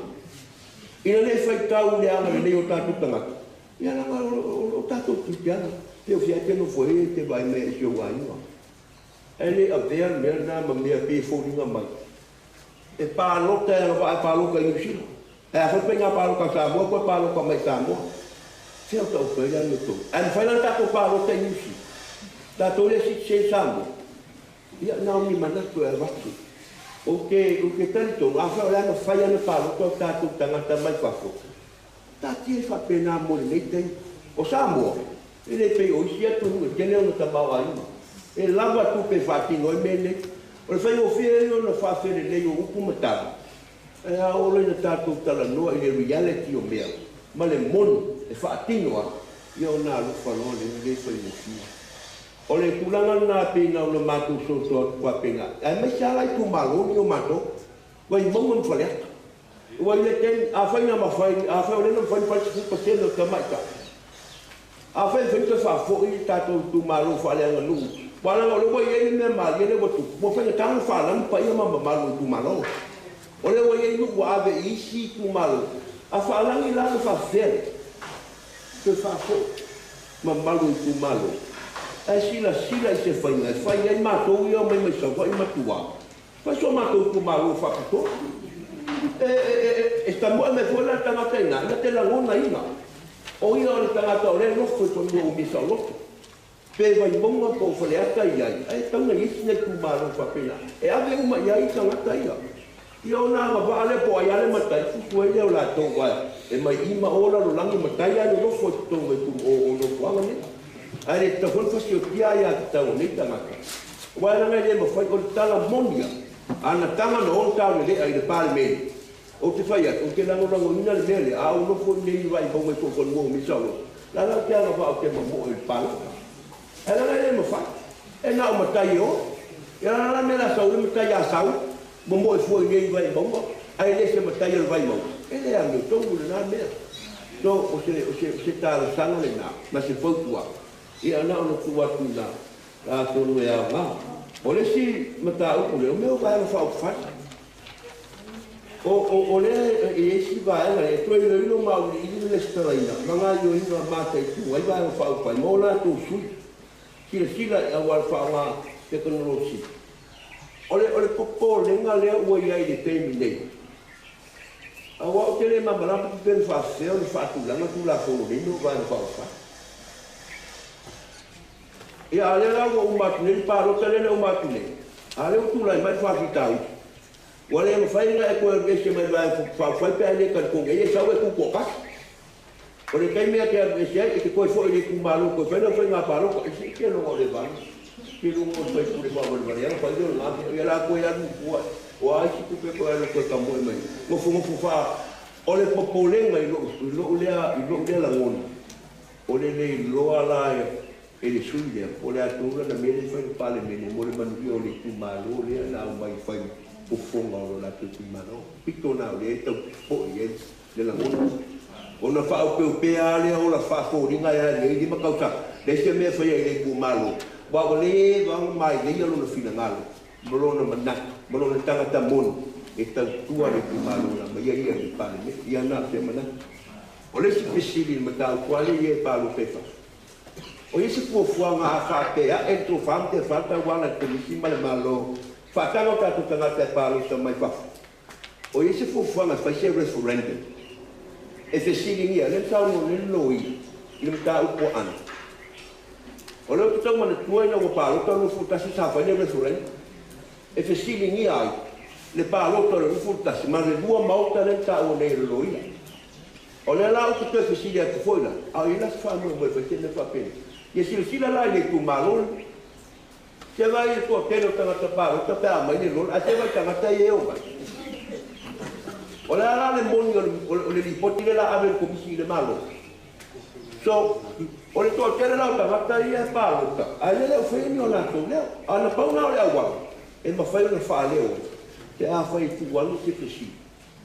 Ina le whai tau le anga le o tātou tangata. Ia nga o tātou tupiana. Te o fia te no fwe te vai me e sio wainga. E le a vea mea nā ma mea pe fōringa mai. E Palota e ngā Palota i usila. E a whai ngā Palota sa mua, koe Palota mai sa mua. Fia o tau whai anu tō. E na whai nanta ko Palota i usila. Tātou le si se sa mua. Ia nao ni manatu e watu. O ke tani tō, a whai o le anga whai anu Palota o tātou tangata mai whafo. Tāti e whapena mo le nei tei. O sa mua. E le pei o isi atu nunga, kene ona tamau a ima. E lava tu pe whatino e mene. O le whai o whia e ona whawhere lei o upu matara. E a olo ina tātou tala noa i le reality o mea. Ma le mono e whaatinoa i o nā lufanoa le le whai o whia. O le kulanga nā pena o na mātou sotoa kua pena. E mai sa lai Itumalo ni o mātou. Wai maunga mwhaleata. Wai le ten, a whai na mawhai, a whai o le na mwhai fupa tena o tamaika. A whai te whafo i tātou Itumalo whaleanga nungu. Wala o le wai e me mali e le watu. Mo whai tāna whalang pa ia mamamalo Itumalo. O le wai e nuku ave isi Itumalo. A whalang i lana whawhere. Te whafo. Mamalo Itumalo. E sila i se whainga. E whainga i mātou i au mai mai sa whai matua. Whai so mātou Itumalo Faapitoa. esta mo me foi la tangata ina na te la ngona ina o ia o tangata o le no foi con mo mi solo pe vai bonga ko fole ata ia ai tanga isne tu maro fa pena e ave uma ia i tangata ia ia ona ma vale po ia le matai fu ele o la to wa e mai ima ola lo langi matai ia no foi to me tu o no wanga ni ai te foi fa si o ia ia ta o ni tangata wa na le mo foi ko tala monia ana tanga no on tau le ai le parme o te fai o ke lango ina le mele a uno ko nei vai ko ko ko mo mi solo la la ke ana va ke mo il palo e la le mo fa e na o matai o e la me la sau le matai a sau mo fu nei vai mo ai le se matai le vai mo e le a me to le na me to o se ta la sano le na ma se fo tua e ana o tua tu na la to no ya va o le si mata o le meu vai fa fa o le e si vai na e toi le no mau i le staraina manga yo ina mata i tu ai vai fa mo la tu su sila a wa fa wa tecnologia o le popo le nga le o ia i le temi nei a wa o tele ma bala pe fa se o fa tu la tu le no vai fa fa e ale la o matune pa ro tele o matune ale o tu la mai fa kitau wale mo fai na ko e se mai vai fa pe ale ka ko e sa we ku ka o le kai me ke e se e ko fo e ku malo ko fe no fe na pa ro ko e ke no le va ke lu mo fe ku le va le va ya fa yo na e la ko ya ku o ai ki pe ko e ko ka mo mai mo fu fa o le popole mai lo le la ngona o le lo ala e le suia o le atura na mele fai pale mele mo le manu o le Itumalo le na mai fai o fonga o la Itumalo pito na le to po ye le la ngona o na fa o pe ale o la fa fo ringa ya le di makauta le se me fai le Itumalo ba le va mai le yo no fina ngalo mo na mana mo na tanga tamon e ta tua le Itumalo na mai ia le pale me ia na se mana o le si pisili mata kwali ye palo pefa o esse fuanga a fatea e tu fante falta wala Komisi male malo fata no ka tu tanga te palo so mai fa o esse fuanga fa se referendum e se sili ia le tau no le loi i ta u po an o le tau mana tua na o palo to no futa se sa fa le referendum e se sili ia le palo to no futa se ma le dua mauta le tau ne loi o le la o tu se sili a foila a ila fa mo mo fa te le fa pe e sila la le Itumalo se vai ko teno tanga tapa o tapa mai le lol a se vai tanga tai e o ba o la le moni o le lipoti la ave Komisi le malo so o le to tele la tanga tai e Palota a le fe ni o la to le ana pa una le agua e ma fai una fa le o te a fai tu walo se pesi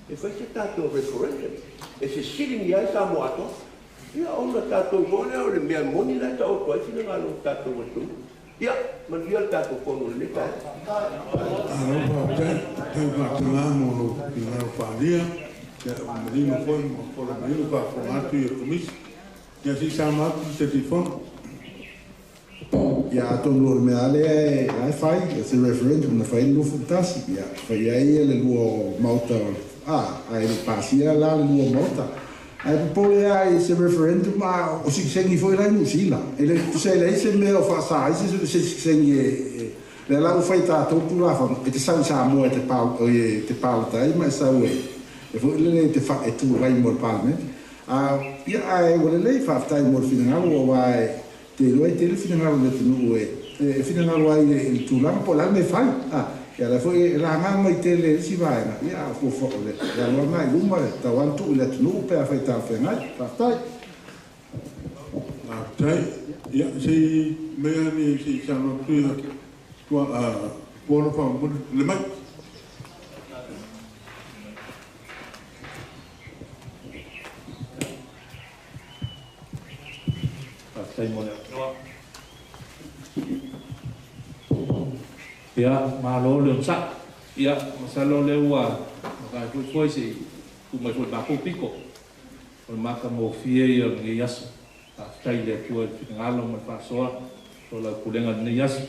e fai se tato referendum e se sili ni ai sa moato ia ona tatou vole o le mea moni la tau toi fina ngalo tatou watu ia manuia tatou kono le ka arapa te va mo lo pina falia ke marino foi mo por marino ka formatu e Komisi ia si sama te telefon ia tonu le mea le ai fai se referendum na fai no fantasi ia fai ai le luo mauta ai le pasia la le luo mauta ai pole ai se referendum ma o si sengi foi la in sila ele se le se me o fa sai se sengi le la fai ta to tu la fa e te sa mo e te pau tai ma sa we e foi le te fa e tu vai mo palme ia ai o le fa tai mo finale o vai te lo e te finale le tu e finale ai il tu la po la me fai e la foi la mamma i tele si vai na ia fo le la mamma i lumba ta wan tu le tu pe a fai ta fenai tai ia si mea ni si sana tu tua por fa le mai tai mo le ia malo le sa ia masalo le wa ka tu foi si tu mai foi ba piko o maka mo fie ia ngi yasu ta tai le tu ngalo ma fa soa so la kulenga ni yasu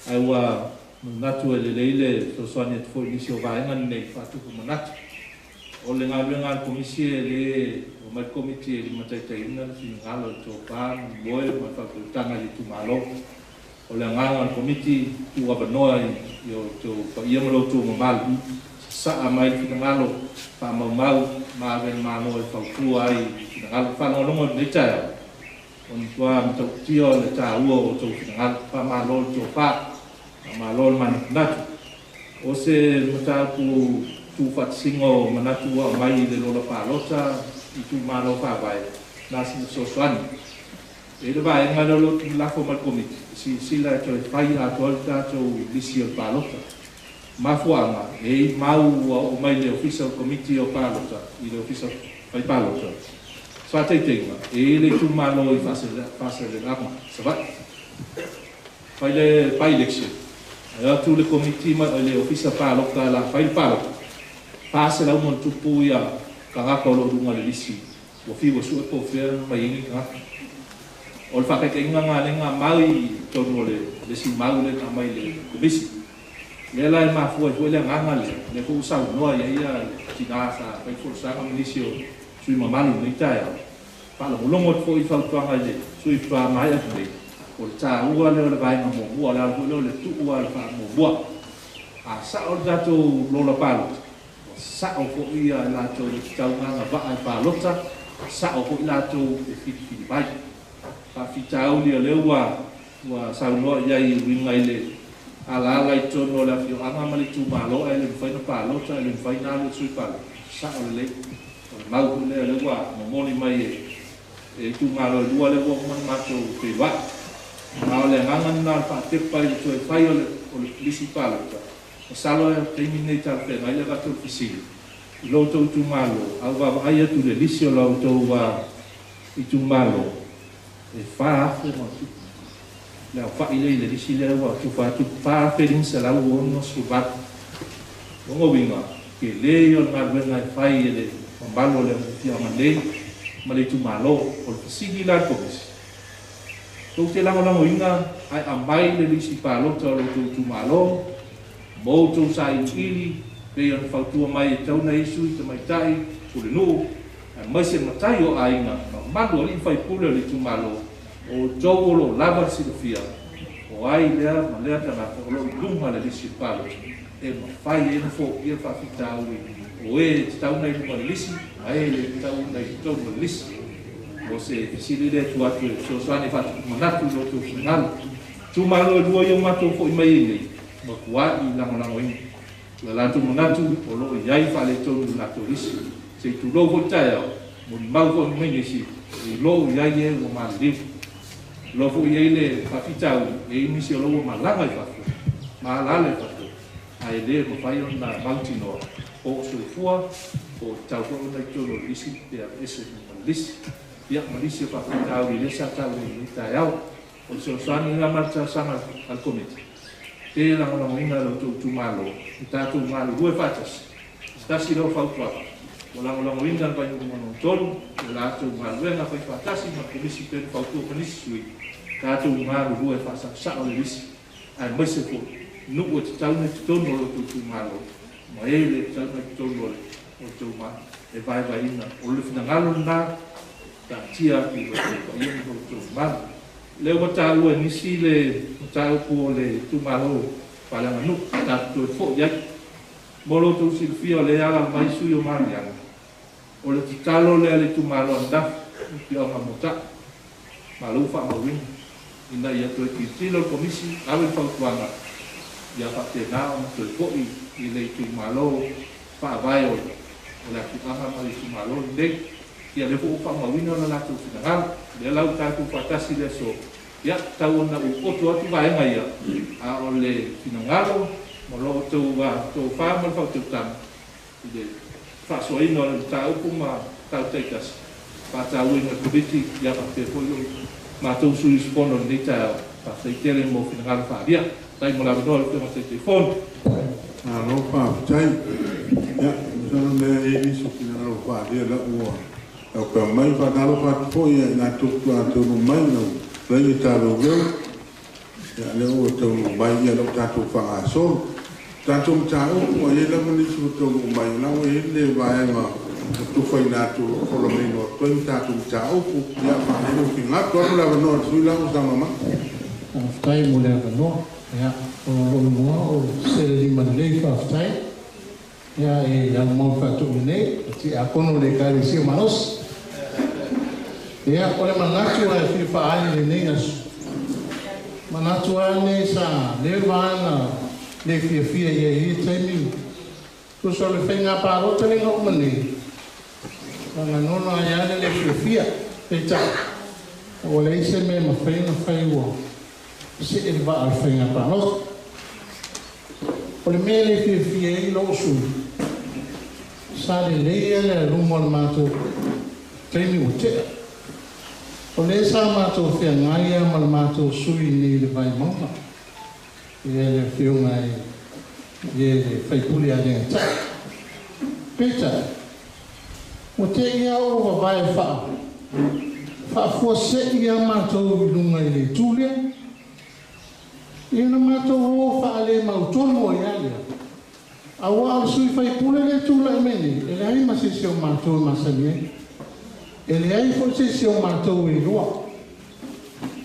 ai wa natu le so so ni foi ni si o va ngan nei fa tu mo nat o le ngā komisi le o mai komiti le matataina le finagalo le tōpā moe ma whakautanga le Itumalo o le ngā komiti ua wanoa i o tō paia ma loutou mamalu saa mai le finagalo whamaumau ma ven mano e whautua ai finagalo whanongongo le taia o ni tua mtautio le tāua o tō finagalo whamalo le tōpā whamalo le manatu o se mataku tu fatsingo manatu wa mai le lola Palota Itumalo Faavai nasi sosuani e le vai ngalo lo la formal committee si la to fai a tolta to lisi o Palota mafuanga e mau o mai le official committee o Palota i le official fai Palota sa te tenga e le Itumalo i fase le lama sa va fai le election e tu le committee ma le official Palota la fai Palota pase la un tupu ia kangaka lo runga le lisi o fiwa su ko fer mai ni ka o fa ka inga nga mai tonu le si mau le mai le komisi le la ma fu le nga le ko sa no ia tina sa pe fu sa ka lisi o sui mamalu ni ta ya pa lo longo fo I fa tua le sui pa mai a le o ta ua le vai ma mo ua la le tu ua fa mo bua a sa o dato lo la palo sa o ko ia la to le taunga va Palota sa o ko la to e fiti bai pa fitau le lewa wa sa no ia I winga ile ala I tono la fio anga mali Itumalo ele fai na Palota ele fai na le sui palo sa o le mau le lewa mo moni mai e Itumalo lua le wo man mato pe wa ma le nganga na pa te pai to fai o le lisi Palota salo terminator pe ngai la to fisili lo to Itumalo ava ai tu le lisio lo to wa Itumalo e fa mo la fa ile le lisi le wa tu fa feeling sala wo no subat ngo winga ke le yo na venga fai le mbalo le fia male male Itumalo o fisili la ko to te la winga ai ambai le lisi Palota lo to Itumalo Moto sa ili pe on fautua mai tauna isu I te mai tai o le no mai se matai o aina ma mando li fai pule le Itumalo o jolo lava silofia o ai le ma le ta na o lo lunga le lisi palo e ma fai e no fo ia fa fitau o e tauna I le lisi ai le tauna I to le lisi o se fisili le tu atu so sani fa manatu lo tu final Itumalo duo yo mato fo I mai ni ma kuai lango ini la latu manatu o lo iai fa le tonu latu risi se tu lo vo taia mo mau vo mene si lo iai e o ma li lo vo iai le fa fitau e ini si lo ma langa I fa ma la le fa ai le mo fai on na mountaino o so fua o tau ko na tonu risi pe ese mo lisi ya mo lisi fa fitau le sa tau ni taia o so sani na marcha sana al committee te la ngona minga lo Itumalo ta tu malo due fatas sta si lo fautua o la ngona minga pa ni mo tolu la tu malo na fa fatas ma komisi pe fautua komisi ta tu malo due fatas sa o le vis ai mai se fo no o tauna tono lo Itumalo ma ele tauna tono o tuma e vai ina o le finangalo na ta tia I lo Itumalo le o ta lo ni si le ta ko le Itumalo pala manu ta to fo ya molo to silfio le ala mai su yo maria o le talo le Itumalo anda yo ma mota malu fa mawin inda ya to tilo komisi ave fa tuanga ya pa te na o to fo I le Itumalo fa vai o la kita ma Itumalo de ya le fo fa mawin na la to final le la ta ku fatasi le so ya tau na o to atu vai ngai a o le finangalo mo lo to wa to fa mo fa to tam de fa so ino ta ku ma ta tekas pa ta wi na kubiti ya pa te fo yo ma to su spono ni ta pa se tele mo finangalo fa dia tai mo la do to ma te telefon a no fa tai ya so le e su finangalo fa dia la o ka mai fa dalo fa fo ya na to to no mai no Lai talo veu, ya leo tau mai ya lo tato wha aso, Tato mtao mo ye la mani su to mai na o ye le vai ma tu fai na tu ko me no to tato mtao ku ya ma ne no finga to la no su la usa mama. Aftai mo le no ya o mo se li man le fa aftai ya e la mo fa tu ne ti a kono le ka si manos ya o le manatu e fi fa ali le ne manatu ne sa le vana le fia ye temi tu so le fenga Palota le ngomani nga nono ya le fia eta o le se me ma fenga faiwa se ele va al fenga Palota o le mele fia i lo su sa le rumo le mato temi o te o le sa mato fia ngaia ma le mato sui ni le Vaimauga le fiunga le fai puli a dentro. Peta, o te ia o vai fa forse ia mato lunga le tulia. Ia na mato o fa le mautono ia le. Awa sui fai puli le tula meni. Ele ai ma se o mato masani. Ele ai forse se o mato i roa.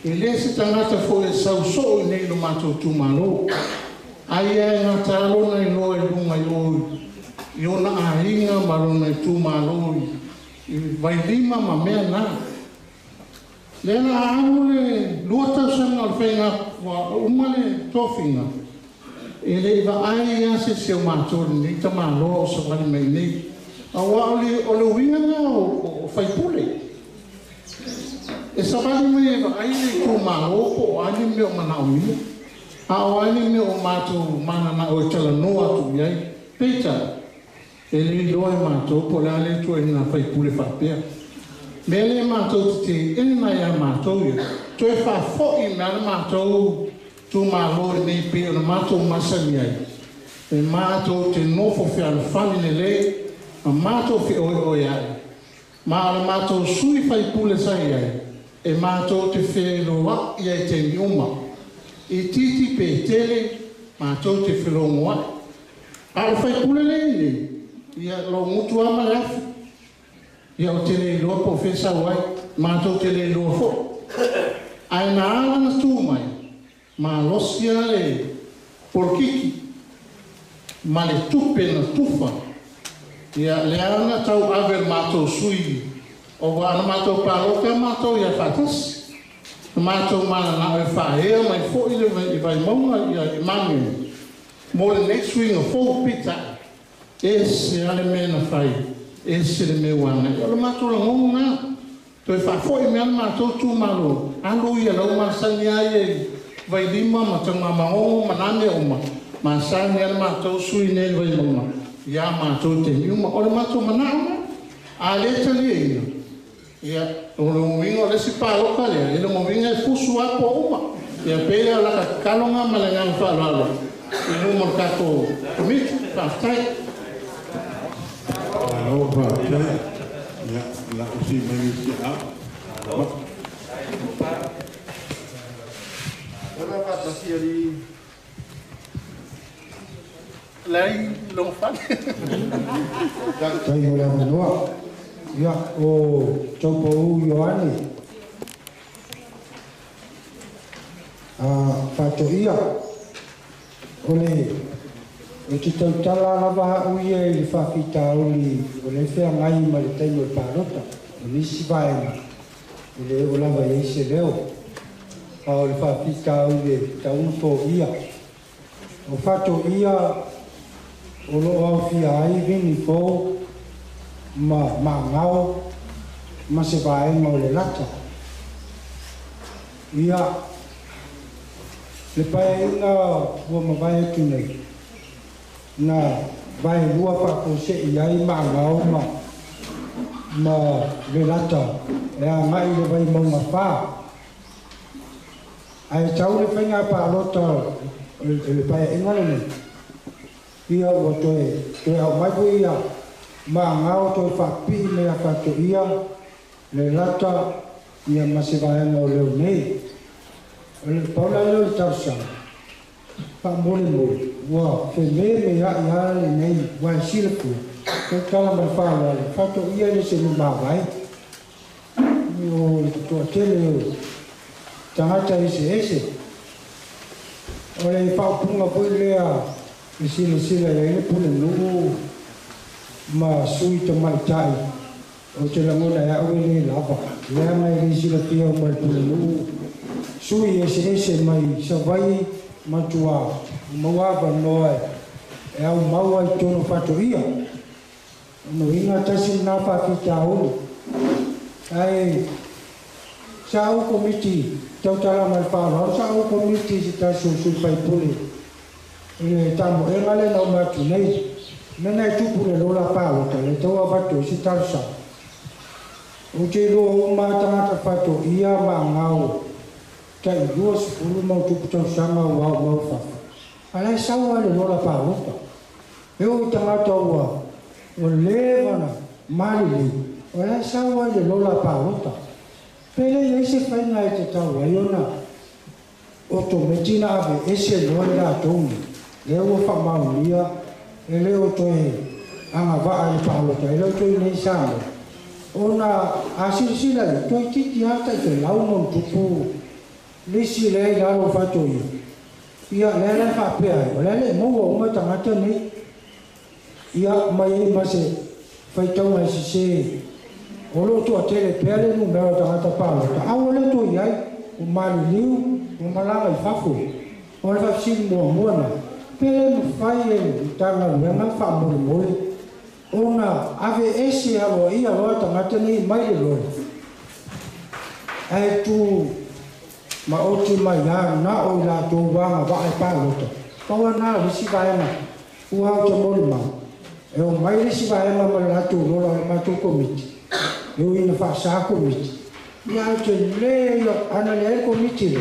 Ele se tangata foi sau so nei no mato Itumalo. Ai ai na talo nei no e lunga yo na ainga malo nei Itumalo. Vai lima ma mea na. Le na amule luata sanga fenga wa umale tofinga. Ele va ai ya se o mato nei Itumalo so vai mai nei. Awa o winga o fai pule. E sabali me ai le Itumalo ko ani me o manaui a ani me o mato mana na o tala noa tu yai peta ele lo e mato po la le tu ina fai pule fa pea me le mato te ina ya mato ya tu e fa fo i me mato tu malo ni pe o mato masani ai e mato te no fo fe al fani le a mato fe o ya ma mato sui fai pule sai ai e mato te wheloa ia te niuma. I titi pe tele, mato te whelongoa. Ala whai kulele ia lo mutu ama lafi. Ia o te le loa profesa wai, mato te le loa fo. Ai na ala na tū mai, ma losia le porkiki, ma le tupe na tufa. Ia le ana tau aver mato sui, o wa ana mato Palota mato ia fatas mato mana na e fa e mai fo ile vai Vaimauga ia mami mo le next swing fo pita esse ale mena fai esse le me wana o mato la ngona to fa fo e me mato Itumalo alu ia lo ma sania e vai lima ma tanga ma o manane o ma sania mato sui ne Vaimauga ia mato te niuma o mato manana ale tali ia o movinga le si Palota le ele movinga e fusu apo uma ia pega la kalonga malenga falalo e no mercato komiti pastai alo ba ya la usi mai si a ora fa tasia di lei non fa tai mo la noa ya o topo Iuni Faatoia ole o te tautala lava uia i le whawhitauli o le whea ngai ma le taimo e Palota o nisi vaenga o le o lava i se leo a o le whawhitauli e taunfo ia o Faatoia o lo au fia ai vini fo ma ngao ma se vaenga o le lata ia le pai inga ua ma vai atu nei na vai lua whakose i ai ma ngao ma le lata e a ngai le Vaimauga wha ai tau le whainga Palota le pai inga le nei ia ua toe au mai pu ia ma ngao to whapi me a Faatoia le lata ia ma se vaenga o leo nei o le paula leo le tausanga mole mole wa fe me ya le nei wa silfu ke kala ma fa ia le se ma vai yo to tele tangata ese ole fa punga pole a sila le pule no ma sui to mai tai o te la ngona ya o le lava le mai le sila pia o mai pule no sui ese mai sa vai matua mawaba noe e au maua I tono Faatoia no inga tasi na Faapitoa ai sao komiti tautala mai whānau sao komiti si tasu pai pule e tamo e ngale na umatu nei nena I tupu le lola Palota le taua Faatoia si tarsa o te roa umatangata Faatoia ma ngau kai duas ulu mau tupu tau sama mau fafa alai sawa le lola Palota e o tangata ua o levana mali o alai sawa le lola Palota pele ese faina e te tau aiona o to metina ave ese loa la tongi le o fa maulia e le o to e anga va le Palota e le o to i nei sama ona asirisila le to I titi hata I te lau mon tupu lisi le lalo Faatoia ia le Apia o le mo o tangata nei ia mai mase faitau mai se o lo to tele pele no mero tangata Palota a o le to ia o mali liu o malanga I fafu o le fasin mo na pele no fai e tanga na fa mo mo ona ave ese alo ia lo tangata nei mai lo ai tu ma oti mai na o la to wa va ai Palota pa na risi vai na u ha to mo ma e o mai risi vai ma la to lo ma to komiti e o ina fa sa komiti ia te le yo ana le komiti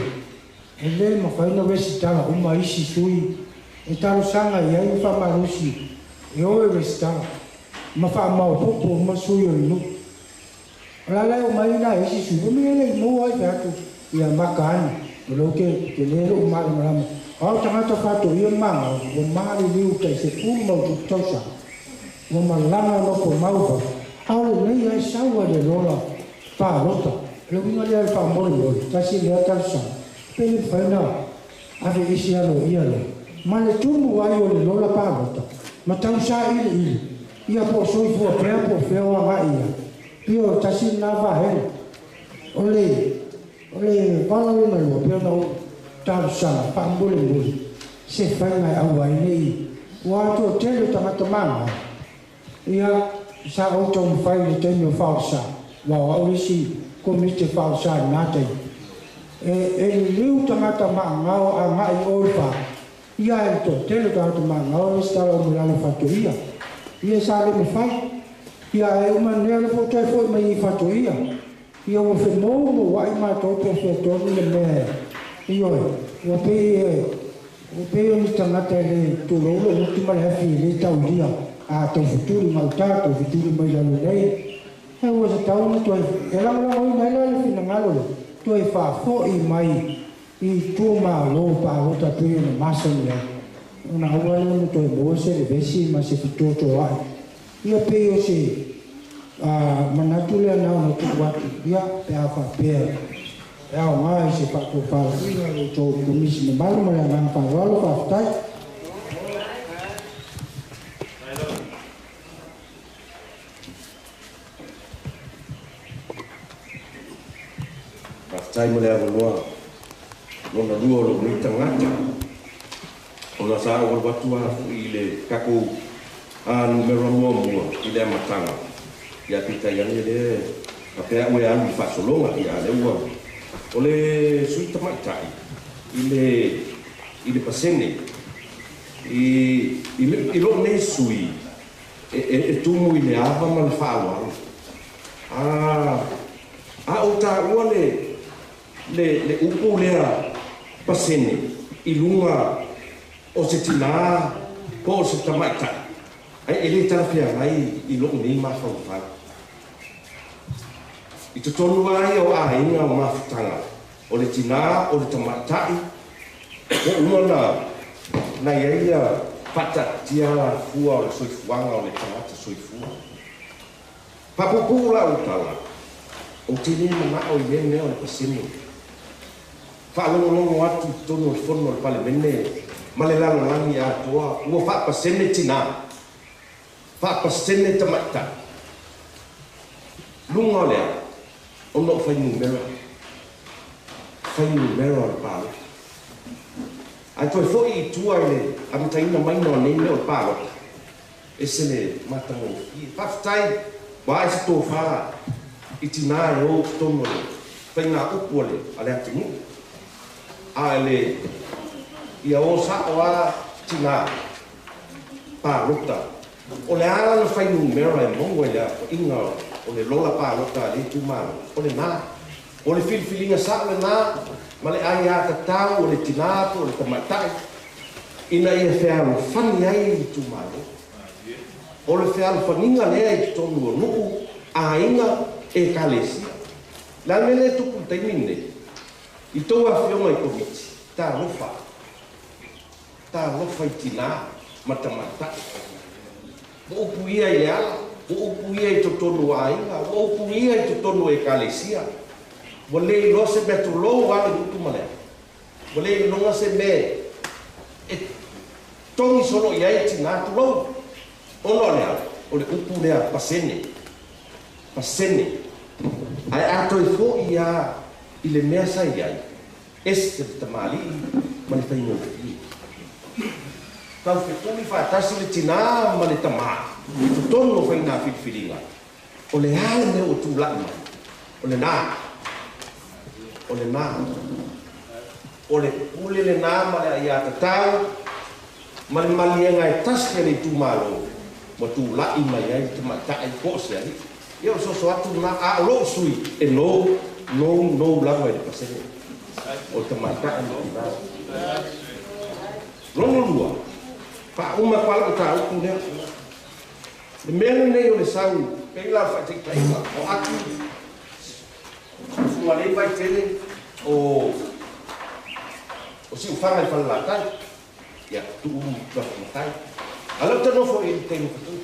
e le ma fa ina vesi tala o mai si sui e talo sanga ia I fa marusi e o e vesi tala ma fa ma o popo ma sui o no la o mai na e si sui mi le mo ai fa ia makani lo ke le lo ma au tangata Faatoia manga o mari liu kai se uma o tausa o malanga no ko mauva au le ia sawa le lola Palota le winga le fa moro kasi le tausa pele faina ave isi alo ia le ma le tumu ai o le lola Palota ma tausa ili ia po so fu pre po feo a ia pio kasi na va he ole pala le lo pio no tausa pambule se fai mai au ai nei wa to tele tangata manga ia sa o to fai le teno falsa wa o si komite falsa nate e liu tangata manga o a mai olfa ia to tele tangata manga o sta o la Faatoia ia sa le fai ia e uma nele fo te fo mai Faatoia ia o fe mo wa I ma to to le me io o pe o tangata le to lo ultima le fi le taulia a to futuro malta to futuro mai la nei e o se tau to e la o mai la fina ngalo to e fa fo I mai I tu ma lo pa o ta pe no masa le una o le to e bo se le vesi ma se fito to ai io pe o se manatule na no tu wa ia pe a fa pe e au mai se Faatoia Faalaua to komisi mo malo mo le na Faalaua Faatoia Faatoia mo le aloa lona lua o lo ni tangata ona sa o watu ana I le kako a numero mo I le matanga ia pita ia le Apia o ia ni fasolonga ia le ua ole sui tamatai ile pasene i lo ne sui e tumu ile ava mal fawa o ta ole le upo le pasene I lunga o se tina po se tamatai ai ele tafia ai I lo ne ma fa I te tonu ai o a inga o mafutanga. O le tina, o le tamatai, o umana na ia patatia fua o le soifuanga o le tangata soifua. Papupu la utala. O tini mana o ie mea o le pasini. Whaalongo atu tono o fono o le pale mene. Ma le lalangi atoa. Ua whaapasene tina. Whaapasene tamaita. Lunga o lea. O no whainu mera. Whainu mera o le pale. Ai toi foi I tua le amitaina maina o nei o palo. Ese le matango. I whaftai wa ese tō wha I tina e o tono le. Whaina upu le ale atimu. A le ia o sa o a tina palota. O le ala na whainu mera e mongo e lea inga o le lola palota le Itumalo. O le nā. O le filifilinga sa o le nā. Ma le ai a tatau o le tinato o le tamatai. Ina ia whealo whani ai I Itumalo. O le whealo whaninga lea I tonu o nuku a inga e kalesia. La mele tuku taimine. I toa whionga I komiti. Tā lofa. Tā lofa I tina ma tamatai. O upu ia I ala. O upu ia I totonu a inga. O upu ia I totonu e kalesia. Wale lo se betu lo wale utu male. Wale longa se me e tongi solo ia tina tu lo. Ono lea, o le upu lea pasene. Pasene. Ai ato I fo ia I le mea sa iai. Ese te tamali ma le whaingo I. Kau whetumi whaatasi le tina ma le tama. Tutono whaina whiwhiringa. O le ale me o tu lama. O le nā. O le nā. O le pule le nā ma le ia tatau. Ma le malienga e taske le Itumalo. Ma tu lai mai ai te matai kose ai. Ia so atu nā a lo sui. E no lawa e pasene. O te matai nā. Lono lua. Pa uma pala o ta uku lea. Le mele nei o le sau. Kei la whatik taima. O atu. Funga le vai tele o si ufanga I whalatai. Ia, tu whalatai. Alau te nofo I te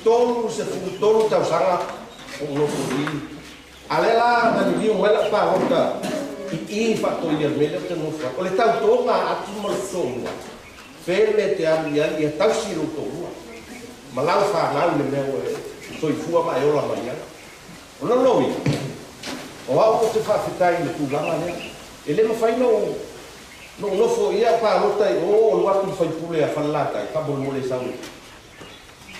tonu se tonu tau sanga o nofo I. Alela na ni wela pa hota I Faatoia mele te nofo. O le tau tonga atu mo le tonga. Fele te ali ia tau siro tonga. Malau whanau le mea o soifua mai ola mai ana. O no loi. O au o te whawhitai le tūlanga lea. E le mawhaina o no fo ia Palota o watu whaipule a whanlatai. Kabolo mo le sauri.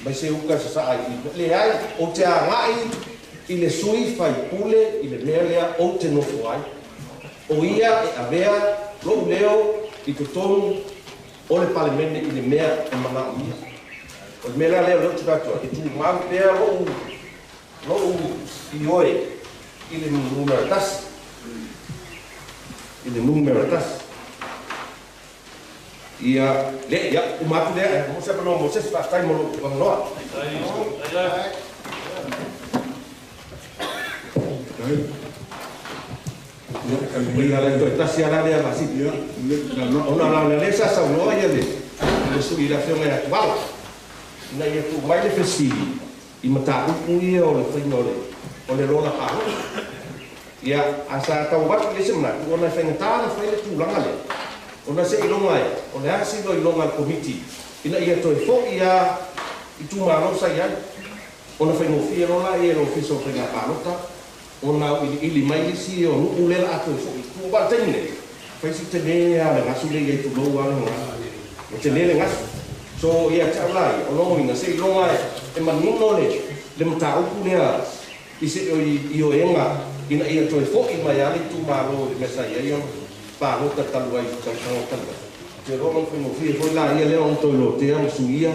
Mai se uka sa sa ai. Le ai o te angai I le sui whaipule I le mea lea o te nofo ai. O ia e avea lo leo I kutonu o le palemene I le mea e mana o ia. O le mea lea leo te katoa. E tu mau pea lo I oe. I le numero tas. I le numero tas. Ia le ia umatu le mo se pano mo se fastai mo lo noa. Ia le to tas ia le va si. Ona la le sa sa no ia le. Le subirazione attuale. Na ia tu mai le festi. I mata upu ia o le fainole. O le rola palo. Ia asa tau watu le semna. Ona whaingatana whaile tūlanga le. Ona se ilonga e. O le asi no ilonga al komiti. Ina ia toi fo ia Itumalo sa iai. Ona whaingofia rola e lo fiso Faiga Palota. Ona ili mai si o nuku lela ato fo. Tua ba tene. Faisi te lea le ngasu le ia tulou anu. O te lele ngasu. So ia te aulai. Ono ina se ilonga e. E manino le. Le mta upu lea. I se o enga ina ia toi foki mai ali Itumalo I mesa ia ion Palota talu ai tau tala. Te roman whengo fia foi la ia leo toi lo te ang suia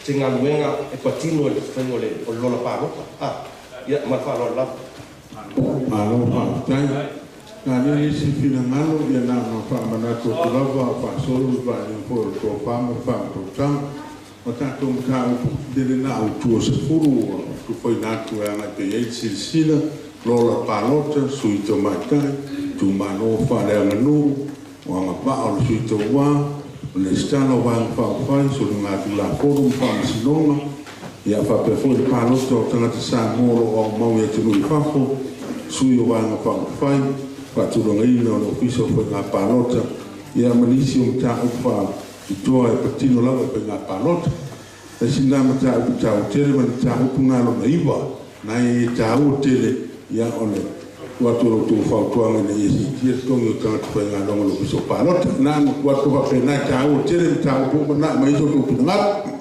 te ngaluenga e patino e whengo le o lola Palota. Ia ma whalo la. Aloha, tai. Nga nini si finangalo ia na whaamanato tulawa whaasolu whaanimpo ko whaama whaamtotang. O tātou mkau tere na au tua se furu tu whai nātu e anga te iei silsila lola Palota sui to maitai tu mano whare anga nuru o anga paa o sui to wā le stano wang whai so ngā tu la forum whamisinonga ia whapefo i Palota o tangata Samoro o mau e tunu i whafo sui o wanga whai whaturanga ina o ofiso o ngā Palota ia manisi o mta upa i toa e patino lawa e ngā Palota e sinama ta upu tau tele man ta upu ngalo na iwa na e tau tele ia ole watoro tu Faatoia na isi tia tongi o tangata whai ngā longa lo ofiso Palota na watu wape na tau tele ta upu na maiso tu upu ngalo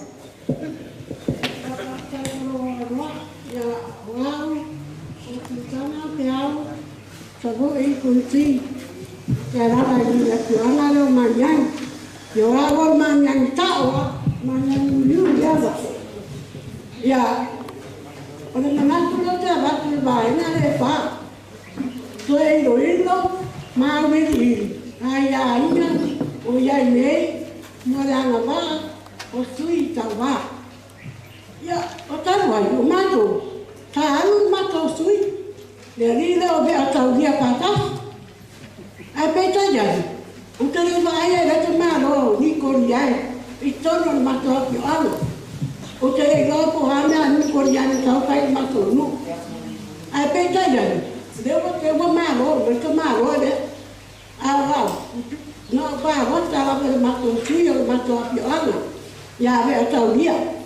Sabu i kunci, kera lagi ya tuana lo manyan, yo awal manyan tawa, manyan mulu ya ba, ya, orang mana tu lo jabat ni baina lepa, tu elo mawiri, ayah ina, oya ini, mula ngapa, osui tawa, ya, otar wai umato, tahan umato osui. Dari le obe atau dia patah, apa itu jadi? Untuk itu ayah dah cuma lo ni Korea, itu non masuk orang. Untuk itu aku hanya ni Korea ni tahu kai masuk nu. Apa itu jadi? Dia buat malu, mereka malu deh. Awal, nak bawa cara bermasuk suyu masuk orang. Ya apa atau dia?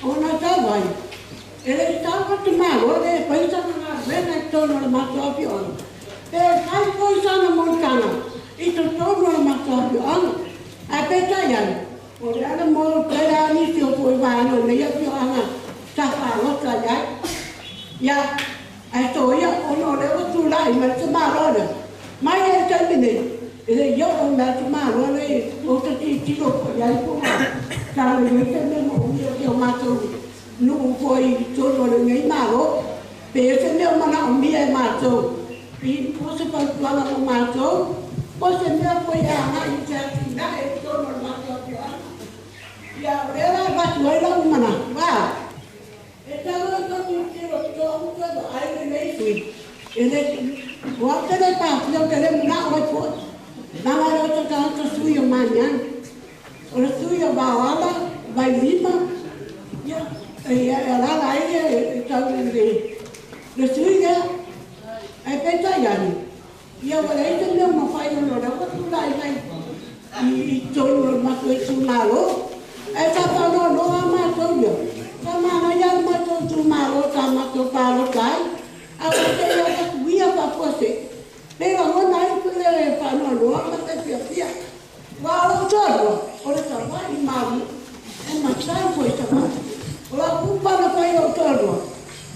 Orang tahu baik. Ele estava tomando, ele foi na venda torno na matopio. Ele sai foi na montana. E torno na matopio. A petaia. Ora mo pera ni se foi vai no meio de ana. Tá no trabalho. Ya, a toia ono le tu lá e mas tomara. Mas ele terminei. Ele eu não me tomara, ele outro tiro foi aí por. Cara, eu também eu mato. Nụ foi cho rồi người malo, bé sẽ nêu mà nó ông bia mà cho, vì có sẽ phải qua là ông mà cho, có sẽ nêu foi à hai cha thì đã hết cho rồi mà cho thì ăn, giờ bé là bắt người đâu mà nè, ba, cái đó nó cũng chỉ là cho ông cho nó ai lên mấy tuổi, cái này quá cái này bảo cho cái này mình đã nói thôi, đang nói cho suy yếu mà nhá, rồi suy yếu bảo là bài gì mà, nhá. Lá lại trong lịch sử ra, ai phải tới gần, giờ mà lấy cái nước mà phải rồi đâu có thứ này này, thì trốn rồi mà tôi chịu nào luôn, ai sao tao nó mà tôi được, sao mà nó dân mà tôi chịu nào luôn, sao mà tôi vào luôn cái, ai có cái gì đó quý ở bao nhiêu thế, đây là hôm nay tôi lấy phải nó luôn, nó phải việc gì, vào luôn chơi rồi, ôi trời ơi mà em mà sao vậy trời ơi. Kalau upah apa yang terlalu,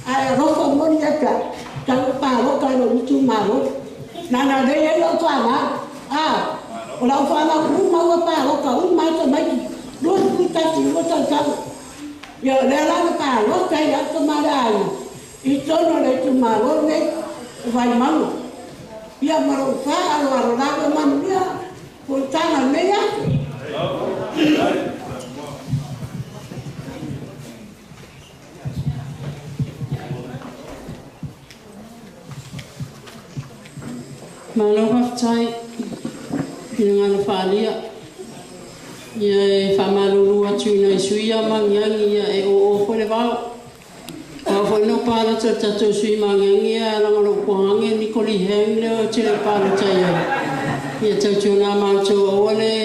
ayah rokok moniaga, kalau paru kalau itu malu, nana dia yang fana, kalau fana rumah apa rokok rumah macam dua kita sih macam ya dalam paru saya kemarin itu nolai itu malu ni Vaimauga, dia merupakan orang manusia pun tangan merah. Malo haftai dengan falia ya famalulu atuna suya mangyang ya o fole bao o fole no para tata sui mangyang ya langalo kuangen ni koli heng le chele para chaya ya tachuna macho ole